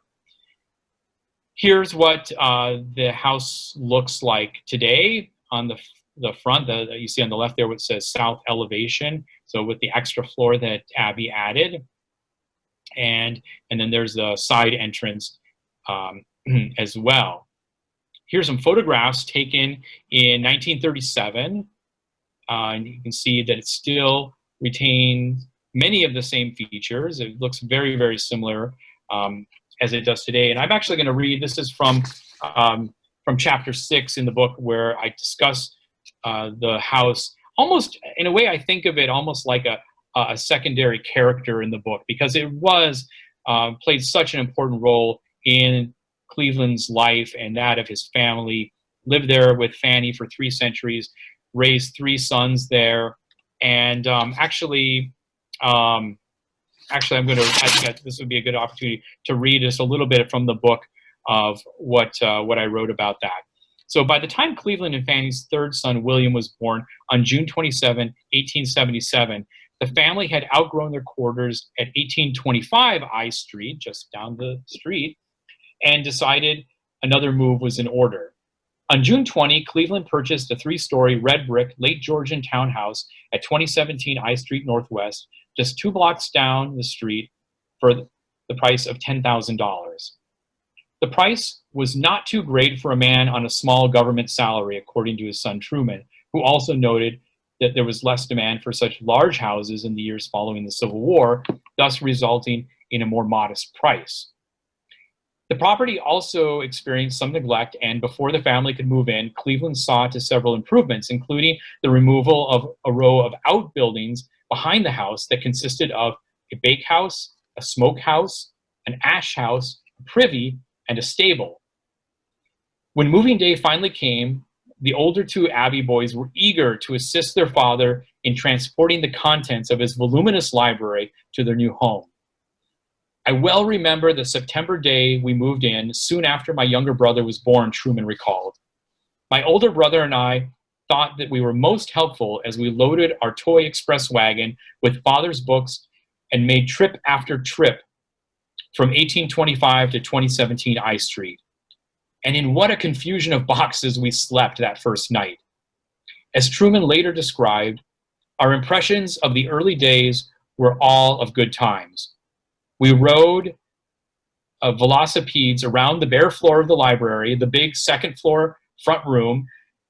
Here's what the house looks like today. On the front, you see on the left there what says South Elevation, so with the extra floor that Abbe added. And then there's the side entrance as well. Here's some photographs taken in 1937. And you can see that it still retains many of the same features. It looks very, very similar as it does today. And I'm actually going to read, this is from chapter 6 in the book, where I discuss the house. Almost, in a way, I think of it almost like a secondary character in the book, because it was played such an important role in Cleveland's life and that of his family lived there with Fanny for 3 centuries, raised 3 sons there, and actually, I'm going to. I think this would be a good opportunity to read just a little bit from the book of what I wrote about that. So by the time Cleveland and Fanny's 3rd son, William, was born on June 27, 1877, the family had outgrown their quarters at 1825 I Street, just down the street, and decided another move was in order. On June 20, Cleveland purchased a 3-story red brick late Georgian townhouse at 2017 I Street Northwest, just 2 blocks down the street, for the price of $10,000. The price was not too great for a man on a small government salary, according to his son Truman, who also noted that there was less demand for such large houses in the years following the Civil War, thus resulting in a more modest price. The property also experienced some neglect, and before the family could move in, Cleveland saw to several improvements, including the removal of a row of outbuildings behind the house that consisted of a bakehouse, a smokehouse, an ash house, a privy, and a stable. When moving day finally came, the older 2 Abbey boys were eager to assist their father in transporting the contents of his voluminous library to their new home. I well remember the September day we moved in, soon after my younger brother was born, Truman recalled. My older brother and I thought that we were most helpful as we loaded our toy express wagon with father's books and made trip after trip from 1825 to 2017 I Street. And in what a confusion of boxes we slept that first night. As Truman later described, our impressions of the early days were all of good times. We rode velocipedes around the bare floor of the library, the big 2nd floor front room,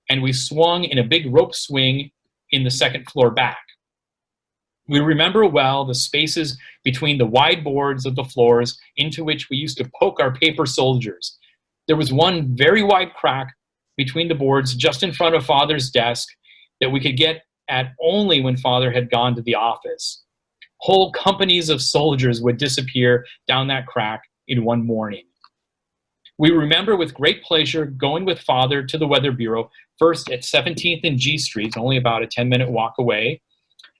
and we swung in a big rope swing in the 2nd floor back. We remember well the spaces between the wide boards of the floors into which we used to poke our paper soldiers. There was one very wide crack between the boards just in front of Father's desk that we could get at only when Father had gone to the office. Whole companies of soldiers would disappear down that crack in one morning. We remember with great pleasure going with Father to the Weather Bureau, first at 17th and G Streets, only about a 10-minute walk away,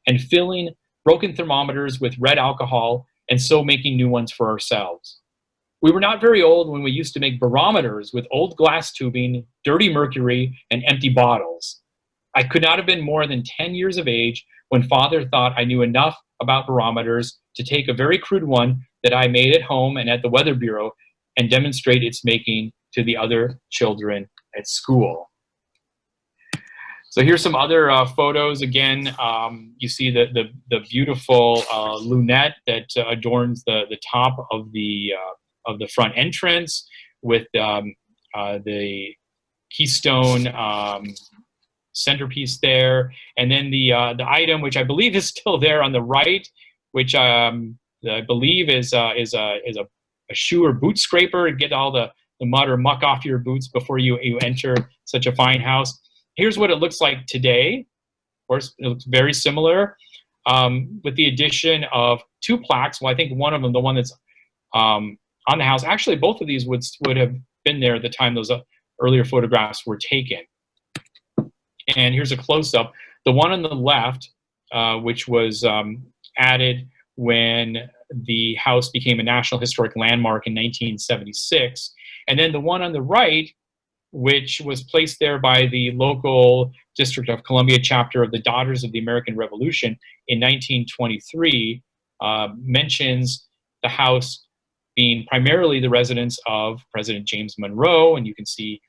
and filling broken thermometers with red alcohol and so making new ones for ourselves. We were not very old when we used to make barometers with old glass tubing, dirty mercury, and empty bottles. I could not have been more than 10 years of age when Father thought I knew enough about barometers to take a very crude one that I made at home and at the Weather Bureau and demonstrate its making to the other children at school. So here's some other photos. Again, you see the beautiful lunette that adorns the top of the front entrance with the keystone centerpiece there, and then the item which I believe is still there on the right, which I believe is a shoe or boot scraper to get all the mud or muck off your boots before you enter such a fine house. Here's what it looks like today. Of course, it looks very similar, with the addition of 2 plaques. Well, I think one of them, the one that's on the house, actually both of these would have been there at the time those earlier photographs were taken. And here's a close-up. The one on the left, which was added when the house became a National Historic Landmark in 1976. And then the one on the right, which was placed there by the local District of Columbia chapter of the Daughters of the American Revolution in 1923, mentions the house being primarily the residence of President James Monroe, and you can see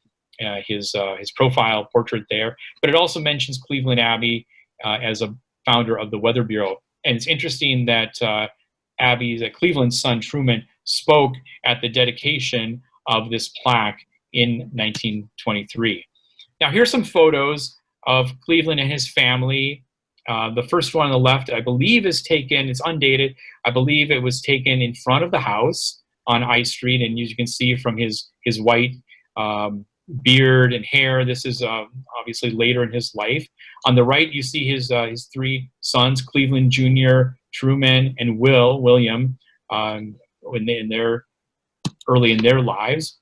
his profile portrait there. But it also mentions Cleveland Abbey as a founder of the Weather Bureau. And it's interesting that Cleveland's son Truman spoke at the dedication of this plaque in 1923. Now here's some photos of Cleveland and his family. The first one on the left, I believe, is taken, it's undated, I believe it was taken in front of the house on I Street, and as you can see from his white beard and hair, this is obviously later in his life. On the right, you see his 3 sons, Cleveland Jr., Truman, and William, early in their lives.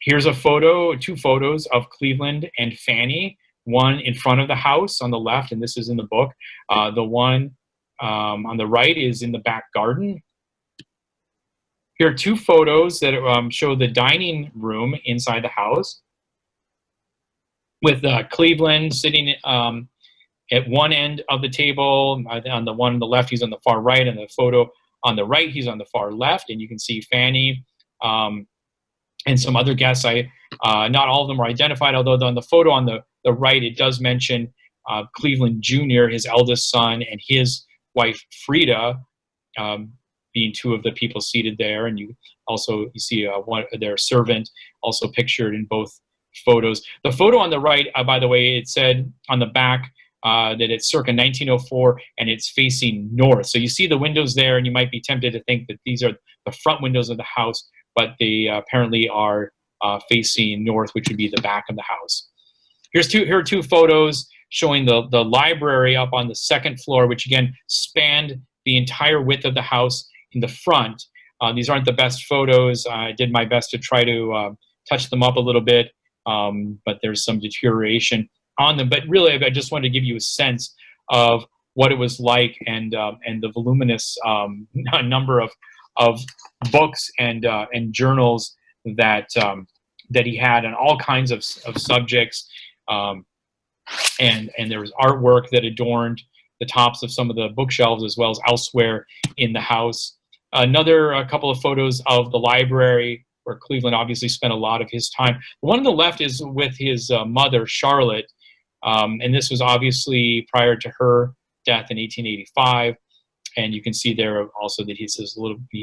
Here's a photo, two photos of Cleveland and Fanny, one in front of the house on the left, and this is in the book. The one on the right is in the back garden. Here are two photos that show the dining room inside the house with Cleveland sitting at one end of the table. On the one on the left, he's on the far right, and the photo on the right, he's on the far left, and you can see Fanny and some other guests. Not all of them are identified, although on the photo on the right, it does mention Cleveland Jr., his eldest son, and his wife Frida, being two of the people seated there. And you see their servant also pictured in both photos. The photo on the right, by the way, it said on the back that it's circa 1904 and it's facing north. So you see the windows there, and you might be tempted to think that these are the front windows of the house, but they apparently are facing north, which would be the back of the house. Here are two photos showing the library up on the second floor, which again spanned the entire width of the house in the front. These aren't the best photos. I did my best to try to touch them up a little bit, but there's some deterioration on them. But really, I just wanted to give you a sense of what it was like, and the voluminous number of books and journals that he had on all kinds of subjects, and there was artwork that adorned the tops of some of the bookshelves as well as elsewhere in the house. A couple of photos of the library where Cleveland obviously spent a lot of his time. The one on the left is with his mother, Charlotte, and this was obviously prior to her death in 1885. And you can see there also that he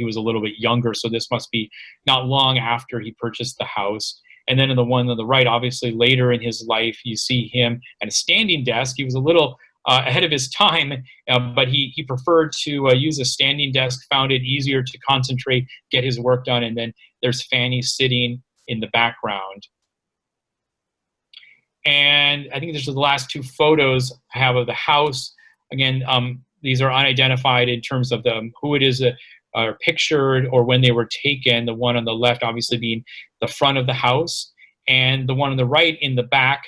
was a little bit younger, so this must be not long after he purchased the house. And then in the one on the right, obviously later in his life, you see him at a standing desk. He was a little ahead of his time, but he preferred to use a standing desk, found it easier to concentrate, get his work done. And then there's Fanny sitting in the background. And I think these are the last two photos I have of the house. Again, these are unidentified in terms of who it is that are pictured or when they were taken. The one on the left obviously being the front of the house, and the one on the right in the back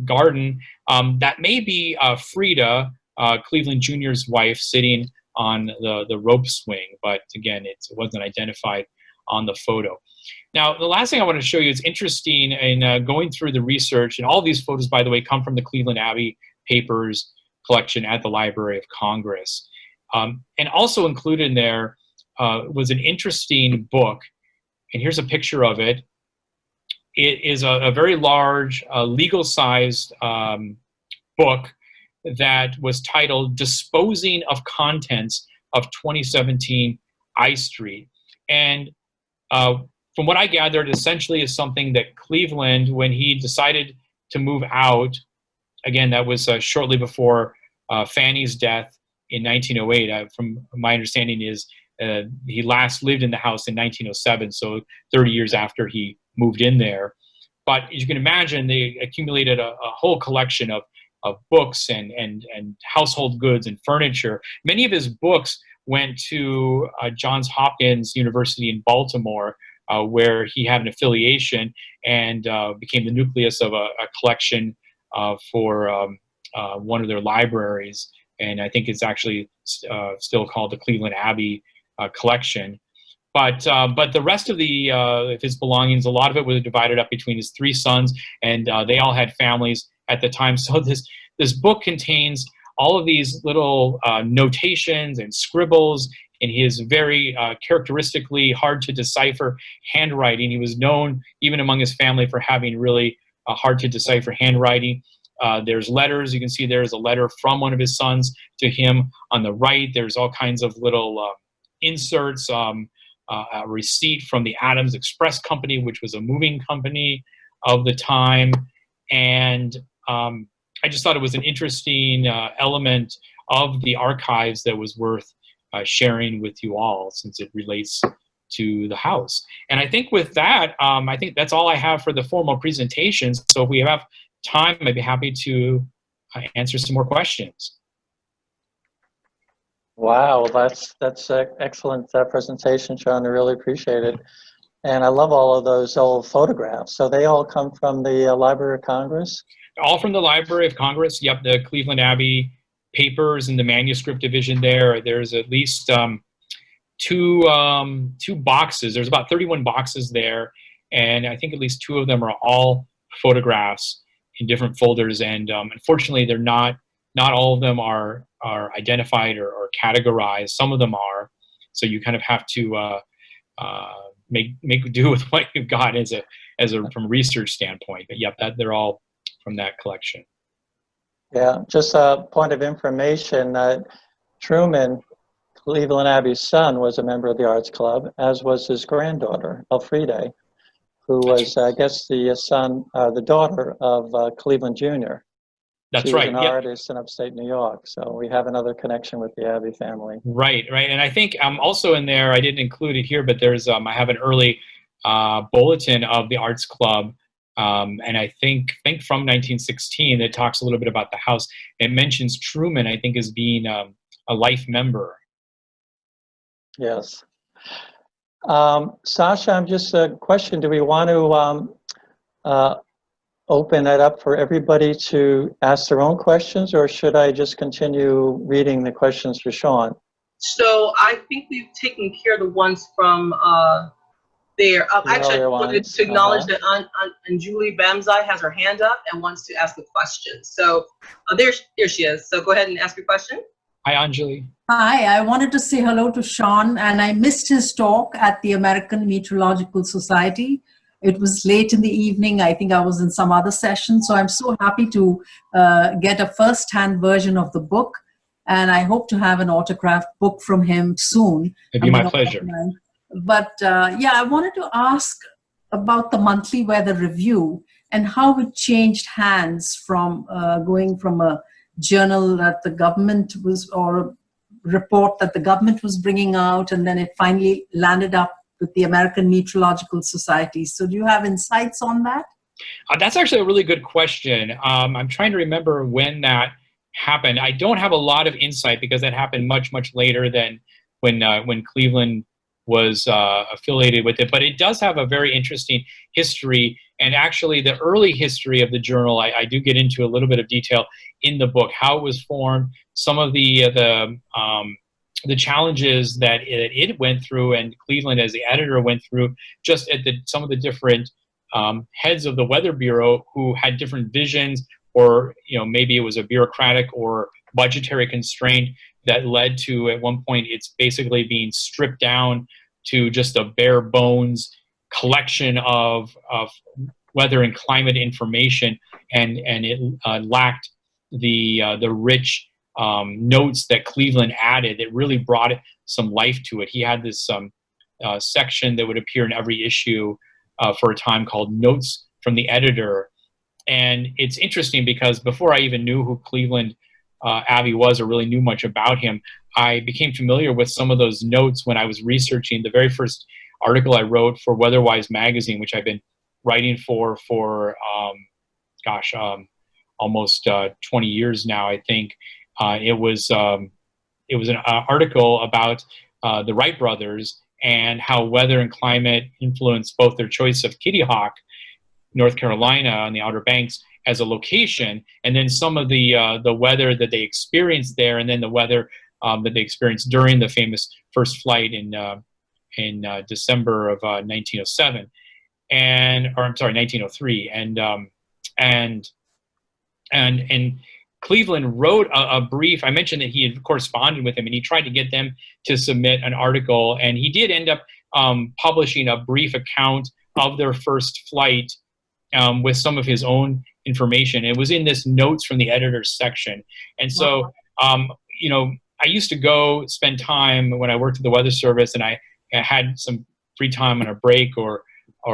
garden, that may be Frida, Cleveland Jr.'s wife, sitting on the rope swing, but again, it wasn't identified on the photo. Now, the last thing I want to show you is interesting in going through the research, and all these photos, by the way, come from the Cleveland Abbey papers collection at the Library of Congress. And also included in there was an interesting book, and here's a picture of it. It is a very large, legal-sized book that was titled Disposing of Contents of 2017 I Street. And from what I gathered, essentially is something that Cleveland, when he decided to move out, again, that was shortly before Fanny's death in 1908. From my understanding is he last lived in the house in 1907, so 30 years after he moved in there. But as you can imagine, they accumulated a whole collection of books and household goods and furniture. Many of his books went to Johns Hopkins University in Baltimore, where he had an affiliation, and became the nucleus of a collection for one of their libraries. And I think it's actually still called the Cleveland Abbey collection. But the rest of his belongings, a lot of it was divided up between his three sons, and they all had families at the time. So this book contains all of these little notations and scribbles in his very characteristically hard to decipher handwriting. He was known even among his family for having really hard to decipher handwriting. There's letters. You can see there's a letter from one of his sons to him on the right. There's all kinds of little inserts, a receipt from the Adams Express Company, which was a moving company of the time. And I just thought it was an interesting element of the archives that was worth sharing with you all, since it relates to the house. And I think with that, I think that's all I have for the formal presentations. So if we have time, I'd be happy to answer some more questions. Wow, that's excellent presentation, John. I really appreciate it. And I love all of those old photographs. So they all come from the Library of Congress? All from the Library of Congress. Yep, the Cleveland Abbey papers and the manuscript division there. There's at least two boxes. There's about 31 boxes there, and I think at least 2 of them are all photographs in different folders. And unfortunately, they're not all of them are identified or categorized. Some of them are, so you kind of have to make do with what you've got as a from a research standpoint. But yep, they're all from that collection. Yeah, just a point of information, Truman, Cleveland Abbey's son, was a member of the Arts Club, as was his granddaughter, Elfriede, who was, I guess, the daughter of Cleveland Jr. That's She right. was an Yep. artist in upstate New York, so we have another connection with the Abbey family. Right. And I think also in there, I didn't include it here, but there's I have an early bulletin of the Arts Club, and I think from 1916 that talks a little bit about the house. It mentions Truman, I think, as being a life member. Yes. Sasha, I'm just a question. Do we want to open it up for everybody to ask their own questions, or should I just continue reading the questions for Sean? So I think we've taken care of the ones from there. Actually, I wanted to acknowledge that Anjali Bamzai has her hand up and wants to ask a question. So there she is. So go ahead and ask your question. Hi, Anjali. Hi, I wanted to say hello to Sean, and I missed his talk at the American Meteorological Society. It was late in the evening. I think I was in some other session. So I'm so happy to get a first-hand version of the book. And I hope to have an autographed book from him soon. It'd be my pleasure. But yeah, I wanted to ask about the monthly weather review and how it changed hands from going from a journal that the government was, or a report that the government was bringing out, and then it finally landed up with the American Meteorological Society. So do you have insights on that? That's actually a really good question. I'm trying to remember when that happened. I don't have a lot of insight because that happened much later than when Cleveland was affiliated with it. But it does have a very interesting history, and actually the early history of the journal, I do get into a little bit of detail in the book, how it was formed, some of the challenges that it went through, and Cleveland as the editor went through, just at some of the different heads of the Weather Bureau who had different visions, or maybe it was a bureaucratic or budgetary constraint that led to, at one point, it's basically being stripped down to just a bare bones collection of weather and climate information, and it lacked the rich notes that Cleveland added that really brought some life to it. He had this section that would appear in every issue for a time called Notes from the Editor. And it's interesting because before I even knew who Cleveland Abbey was or really knew much about him, I became familiar with some of those notes when I was researching the very first article I wrote for Weatherwise Magazine, which I've been writing for almost 20 years now, I think. It was an article about the Wright brothers and how weather and climate influenced both their choice of Kitty Hawk, North Carolina, on the Outer Banks as a location, and then some of the weather that they experienced there, and then the weather that they experienced during the famous first flight in December of 1907, or I'm sorry, 1903, and Cleveland wrote a brief. I mentioned that he had corresponded with him, and he tried to get them to submit an article, and he did end up publishing a brief account of their first flight with some of his own information. It was in this notes from the editor's section. And so, I used to go spend time when I worked at the Weather Service, and I had some free time on a break or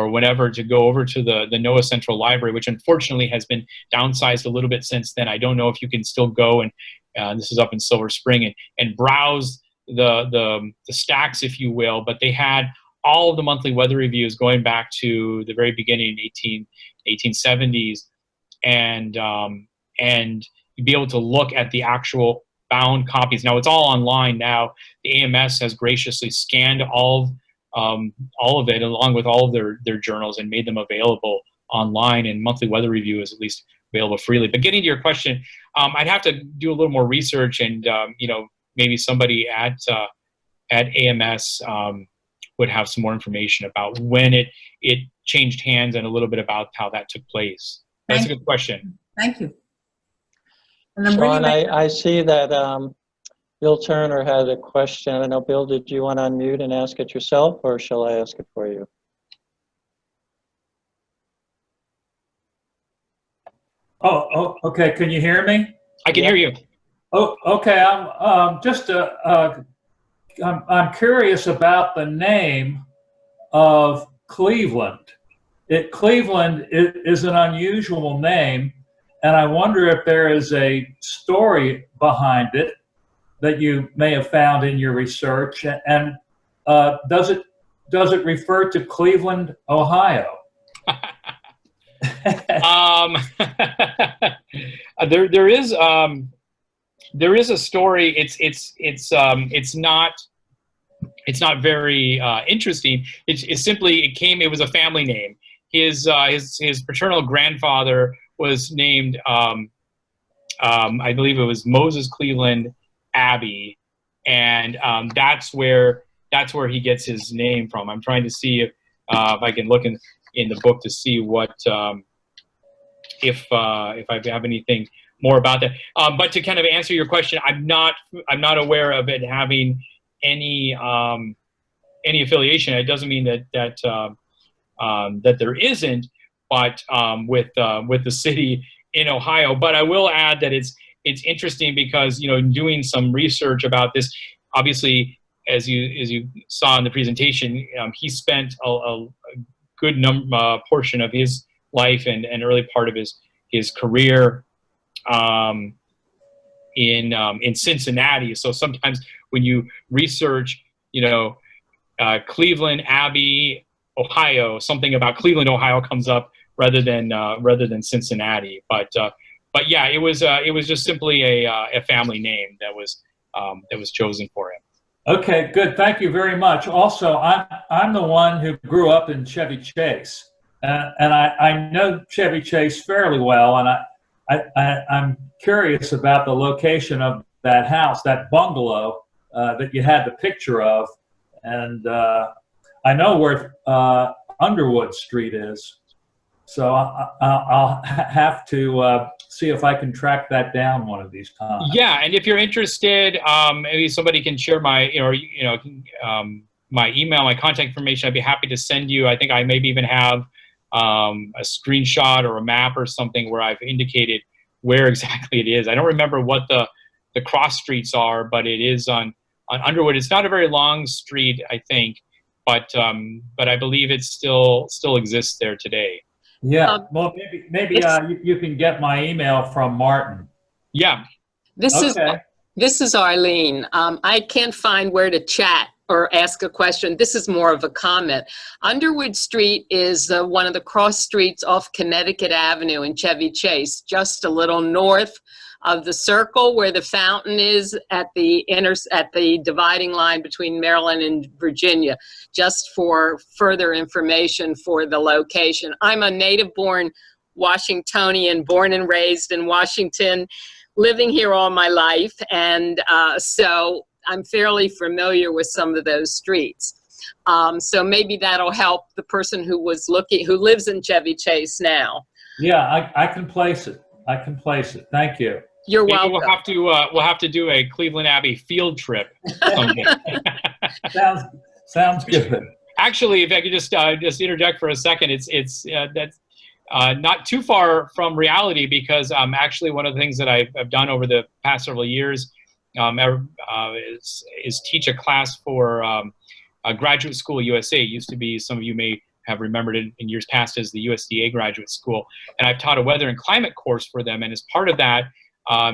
whenever to go over to the NOAA Central Library, which unfortunately has been downsized a little bit since then. I don't know if you can still go, and this is up in Silver Spring, and browse the stacks, if you will, but they had all of the monthly weather reviews going back to the very beginning, 1870s, and you'd be able to look at the actual bound copies. Now it's all online now. The AMS has graciously scanned all all of it along with all of their journals and made them available online, and Monthly Weather Review is at least available freely. But getting to your question, I'd have to do a little more research, and maybe somebody at AMS would have some more information about when it changed hands and a little bit about how that took place. That's a good question. Thank you. And Sean, I see that Bill Turner had a question. I don't know, Bill, did you want to unmute and ask it yourself, or shall I ask it for you? Oh, okay. Can you hear me? I can hear you. Oh, okay. I'm curious about the name of Cleveland. Cleveland is an unusual name, and I wonder if there is a story behind it that you may have found in your research. And does it refer to Cleveland, Ohio? There is a story. It's not very interesting. It was a family name. His paternal grandfather was named I believe it was Moses Cleveland Abbey, and that's where he gets his name from. I'm trying to see if I can look in the book to see what if I have anything more about that. But to kind of answer your question, I'm not aware of it having any affiliation. It doesn't mean that there isn't, but with the city in Ohio. But I will add that it's interesting because doing some research about this, obviously, as you saw in the presentation, he spent a good portion of his life and early part of his career in Cincinnati. So sometimes when you research, Cleveland Abbey, Ohio, something about Cleveland, Ohio comes up rather than Cincinnati. But yeah, it was just simply a family name that was chosen for him. Okay, good. Thank you very much. Also, I'm the one who grew up in Chevy Chase, and I know Chevy Chase fairly well, and I'm curious about the location of that house, that bungalow that you had the picture of, and I know where Underwood Street is, so I'll have to see if I can track that down one of these times. Yeah, and if you're interested, maybe somebody can share my my email, my contact information. I'd be happy to send you. I think I maybe even have a screenshot or a map or something where I've indicated where exactly it is. I don't remember what the cross streets are, but it is on Underwood. It's not a very long street, I think, but I believe it still exists there today. Yeah, well, maybe you can get my email from Martin. Yeah. This is Arlene. I can't find where to chat or ask a question. This is more of a comment. Underwood Street is one of the cross streets off Connecticut Avenue in Chevy Chase, just a little north of the circle where the fountain is at the dividing line between Maryland and Virginia, just for further information for the location. I'm a native-born Washingtonian, born and raised in Washington, living here all my life, and so I'm fairly familiar with some of those streets. So maybe that'll help the person who lives in Chevy Chase now. Yeah, I can place it. Thank you. You're Maybe welcome. we'll have to do a Cleveland Abbey field trip someday. Sounds good. Actually, if I could just interject for a second, that's not too far from reality, because actually one of the things that I've done over the past several years is teach a class for a graduate school at USA. It used to be, some of you may have remembered it in years past as the USDA graduate school, and I've taught a weather and climate course for them. And as part of that,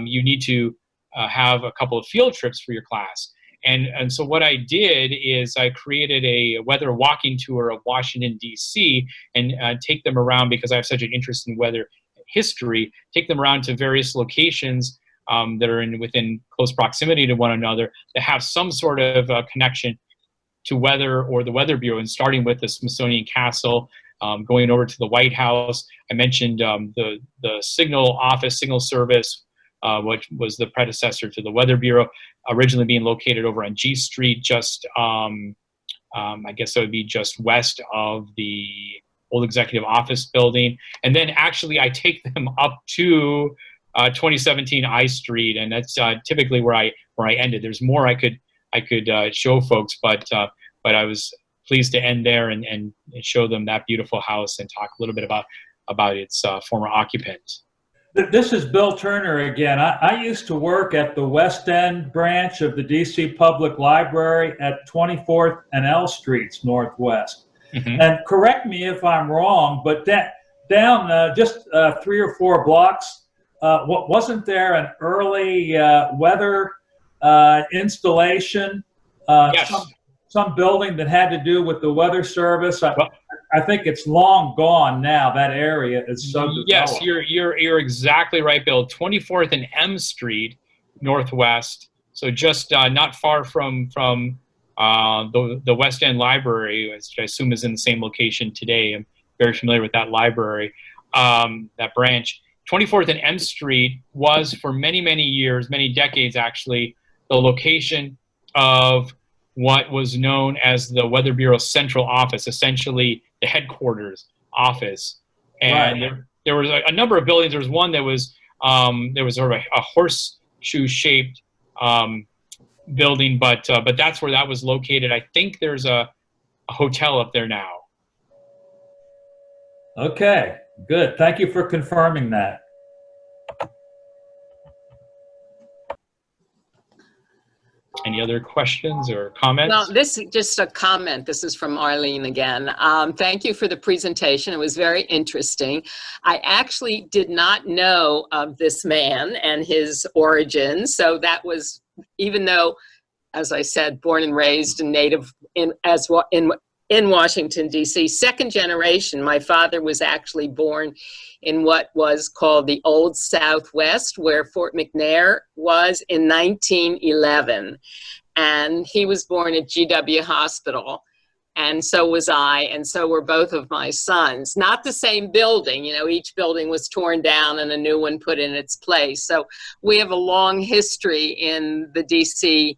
you need to have a couple of field trips for your class. And so what I did is I created a weather walking tour of Washington, D.C., and take them around, because I have such an interest in weather history, take them around to various locations that are within close proximity to one another that have some sort of connection to weather or the Weather Bureau, and starting with the Smithsonian Castle, going over to the White House. I mentioned the Signal Office, Signal Service, which was the predecessor to the Weather Bureau, originally being located over on G Street, just I guess that would be just west of the old executive office building. And then actually I take them up to 2017 I Street, and that's typically where I ended. There's more I could show folks, but I was pleased to end there and show them that beautiful house and talk a little bit about its former occupant. This is Bill Turner again. I used to work at the West End branch of the DC Public Library at 24th and L Streets Northwest. Mm-hmm. And correct me if I'm wrong, but down just 3 or 4 blocks, wasn't there an early weather installation? Yes. Some building that had to do with the weather service. I think it's long gone now. That area is so developed. Yes, you're exactly right, Bill. 24th and M Street Northwest. So just not far from the West End Library, which I assume is in the same location today. I'm very familiar with that library, that branch. 24th and M Street was for many, many years, many decades actually, the location of what was known as the Weather Bureau Central Office, essentially the headquarters office. And right. there was a number of buildings. There was one that was sort of a horseshoe-shaped building, but that's where that was located. I think there's a hotel up there now. Okay, good. Thank you for confirming that. Any other questions or comments? No, this is just a comment. This is from Arlene again. Thank you for the presentation. It was very interesting. I actually did not know of this man and his origins. So that was, even though, as I said, born and raised and native in Washington, D.C., second generation. My father was actually born in what was called the Old Southwest, where Fort McNair was in 1911. And he was born at GW Hospital. And so was I, and so were both of my sons. Not the same building, you know, each building was torn down and a new one put in its place. So we have a long history in the DC,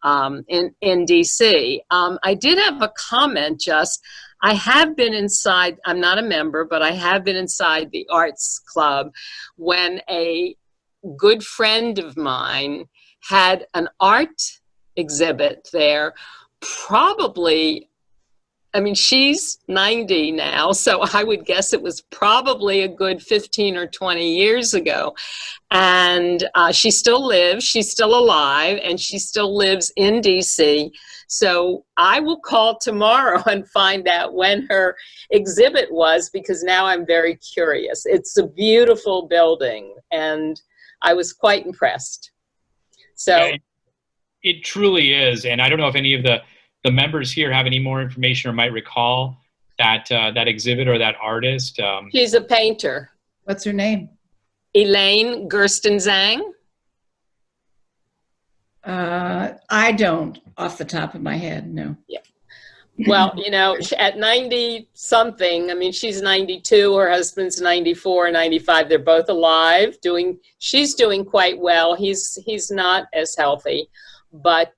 in DC. I did have a comment just, I have been inside, I'm not a member, but I have been inside the Arts Club when a good friend of mine had an art exhibit there, probably, I mean, she's 90 now, so I would guess it was probably a good 15 or 20 years ago. And she still lives, she's still alive, and she still lives in DC. So I will call tomorrow and find out when her exhibit was, because now I'm very curious. It's a beautiful building, and I was quite impressed. So yeah, it truly is. And I don't know if any of the members here have any more information or might recall that exhibit or that artist. She's a painter. What's her name? Elaine Gerstenzang. I don't, off the top of my head, no. Yeah. Well, you know, at 90 something, I mean, she's 92, her husband's 94, 95. They're both alive, she's doing quite well. He's not as healthy, but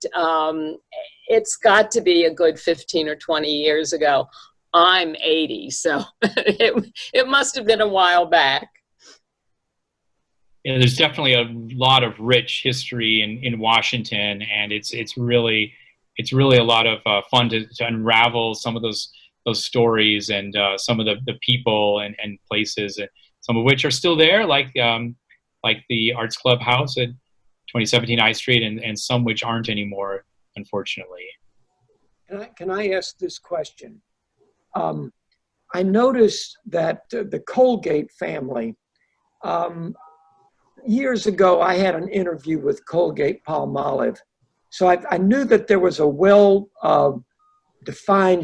it's got to be a good 15 or 20 years ago. I'm 80, so it must have been a while back. Yeah, there's definitely a lot of rich history in Washington, and it's really a lot of fun to unravel some of those stories and some of the people and places, and some of which are still there, like the Arts Club House at 2017 I Street, and some which aren't anymore, unfortunately. Can I ask this question? I noticed that the Colgate family, years ago, I had an interview with Colgate-Palmolive. So I knew that there was a well-defined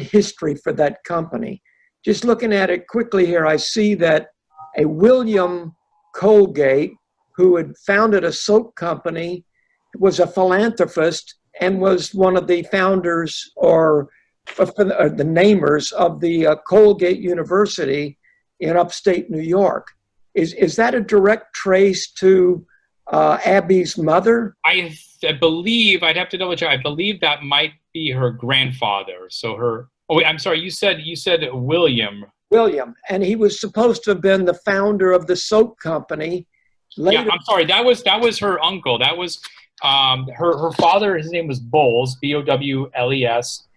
history for that company. Just looking at it quickly here, I see that a William Colgate, who had founded a soap company, was a philanthropist and was one of the founders or the namers of the Colgate University in upstate New York. Is that a direct trace to Abby's mother? I believe, I'd have to double check. I believe that might be her grandfather. So her. Oh, wait, I'm sorry. You said William. William, and he was supposed to have been the founder of the soap company. Later, Yeah, I'm sorry. That was her uncle. That was her father. His name was Bowles, Bowles,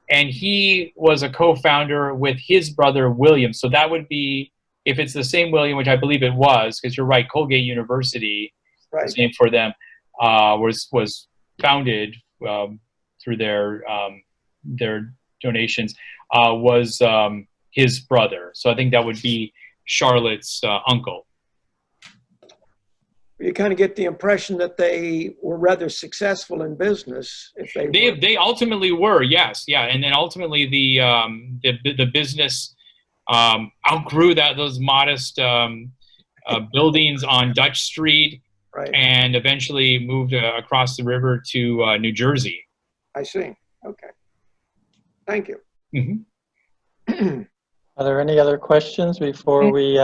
and he was a co-founder with his brother William. So that would be, if it's the same William, which I believe it was, because you're right, Colgate University, right, was named for them, was founded through their donations, was his brother. So I think that would be Charlotte's uncle. You kind of get the impression that they were rather successful in business. If they ultimately were, yes, yeah, and then ultimately the business outgrew those modest buildings on Dutch Street, right, and eventually moved across the river to New Jersey. I see. Okay, thank you. Mm-hmm. Are there any other questions before we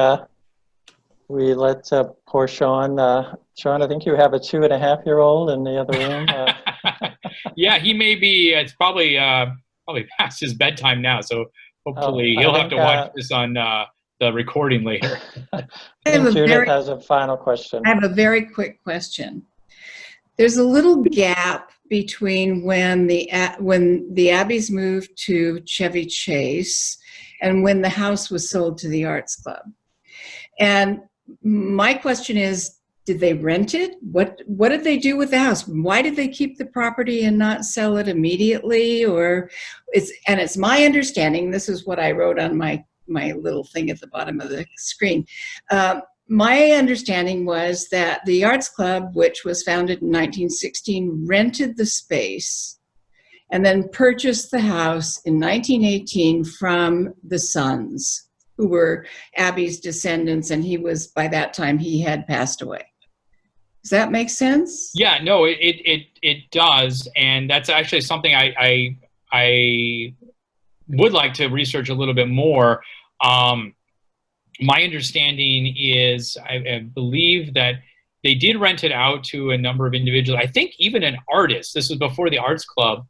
let poor Sean? Sean, I think you have a 2.5-year-old in the other room. Yeah, he may be. It's probably past his bedtime now, so hopefully he'll have to watch this on the recording later. I have Judith has a final question. I have a very quick question. There's a little gap between when the Abbeys moved to Chevy Chase and when the house was sold to the Arts Club. And my question is, did they rent it? What did they do with the house? Why did they keep the property and not sell it immediately? It's my understanding, this is what I wrote on my little thing at the bottom of the screen. My understanding was that the Arts Club, which was founded in 1916, rented the space and then purchased the house in 1918 from the sons, who were Abbe's descendants, and by that time he had passed away. Does that make sense? Yeah, no, it does, and that's actually something I would like to research a little bit more. My understanding is, I believe that they did rent it out to a number of individuals. I think even an artist. This was before the Arts Club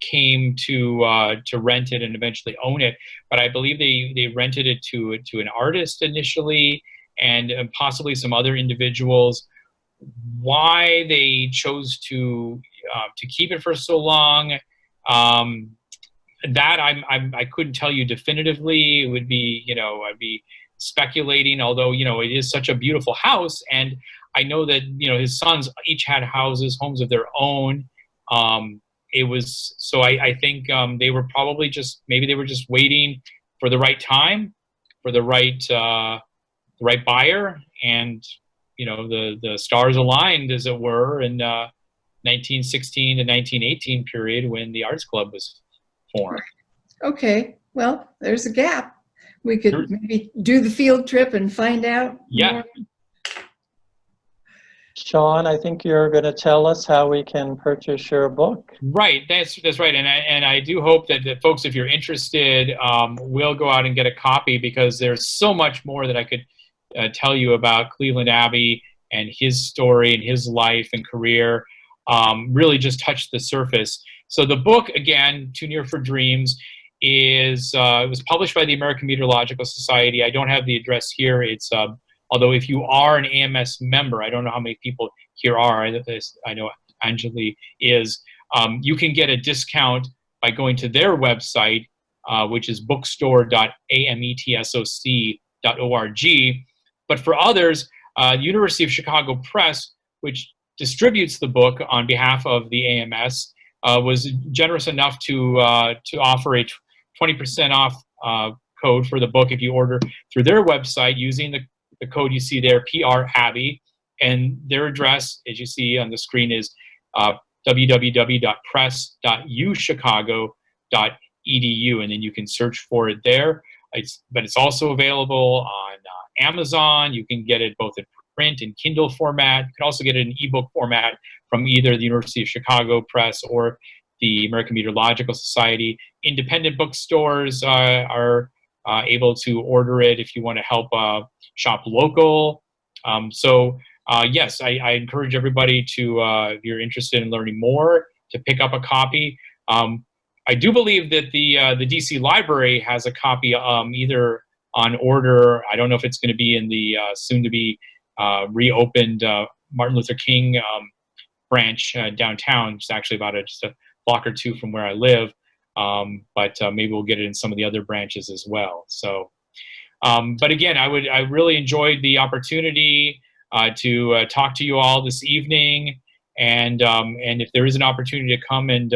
came to rent it and eventually own it. But I believe they rented it to an artist initially, and possibly some other individuals. Why they chose to keep it for so long, that I couldn't tell you definitively. It would be, I'd be speculating, although, it is such a beautiful house. And I know that, his sons each had homes of their own. It was, so I think they were probably maybe they were just waiting for the right time, for the right buyer. And, the stars aligned, as it were, in 1916 to 1918 period when the Arts Club was formed. Okay, well, there's a gap. We could maybe do the field trip and find out more. Sean, I think you're going to tell us how we can purchase your book. Right, that's right, and I do hope that folks, if you're interested, will go out and get a copy, because there's so much more that I could tell you about Cleveland Abbey and his story and his life and career. Really just touched the surface. So the book, again, Too Near for Dreams, it was published by the American Meteorological Society. I don't have the address here. It's although if you are an AMS member, I don't know how many people here are. I know Anjali is. You can get a discount by going to their website, which is bookstore.ametsoc.org. But for others, the University of Chicago Press, which distributes the book on behalf of the AMS, was generous enough to offer a 20% off code for the book if you order through their website using the code you see there, PR Abbey, and their address, as you see on the screen, is www.press.uchicago.edu, and then you can search for it there. But it's also available on Amazon. You can get it both in print and Kindle format. You can also get it in ebook format from either the University of Chicago Press or the American Meteorological Society. Independent bookstores are able to order it if you want to help shop local. Yes, I encourage everybody to, if you're interested in learning more, to pick up a copy. I do believe that the DC Library has a copy either on order. I don't know if it's going to be in the soon-to-be reopened Martin Luther King branch downtown. It's actually about just a block or two from where I live, but maybe we'll get it in some of the other branches as well. So, but again, I really enjoyed the opportunity to talk to you all this evening, and if there is an opportunity to come and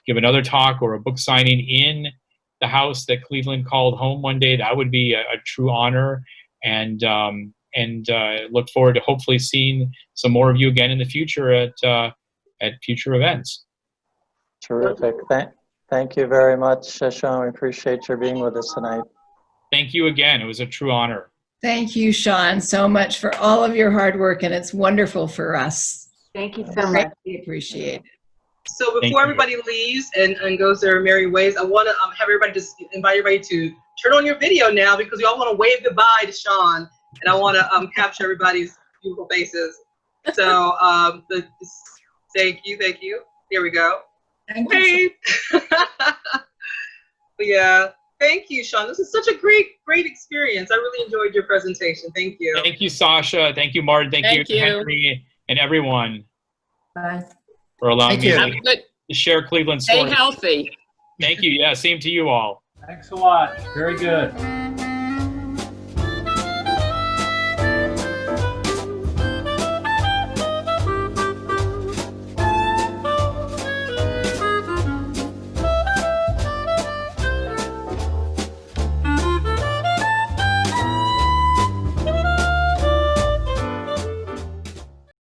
give another talk or a book signing in the house that Cleveland called home one day, that would be a true honor, and look forward to hopefully seeing some more of you again in the future at future events. Terrific. Thank you very much, Sean. We appreciate your being with us tonight. Thank you again. It was a true honor. Thank you, Sean, so much for all of your hard work, and it's wonderful for us. Thank you so much. We appreciate it. So before everybody leaves and goes their merry ways, I want to have everybody just invite everybody to turn on your video now, because we all want to wave goodbye to Sean, and I want to capture everybody's beautiful faces. So thank you. Here we go. Thank you. Yeah. Thank you, Sean. This is such a great experience. I really enjoyed your presentation. Thank you. Thank you, Sasha. Thank you, Martin. Thank you, Henry, and everyone. Bye. For allowing me Have a good, to share Cleveland story. stay healthy. Thank you. Yeah, same to you all. Thanks a lot. Very good.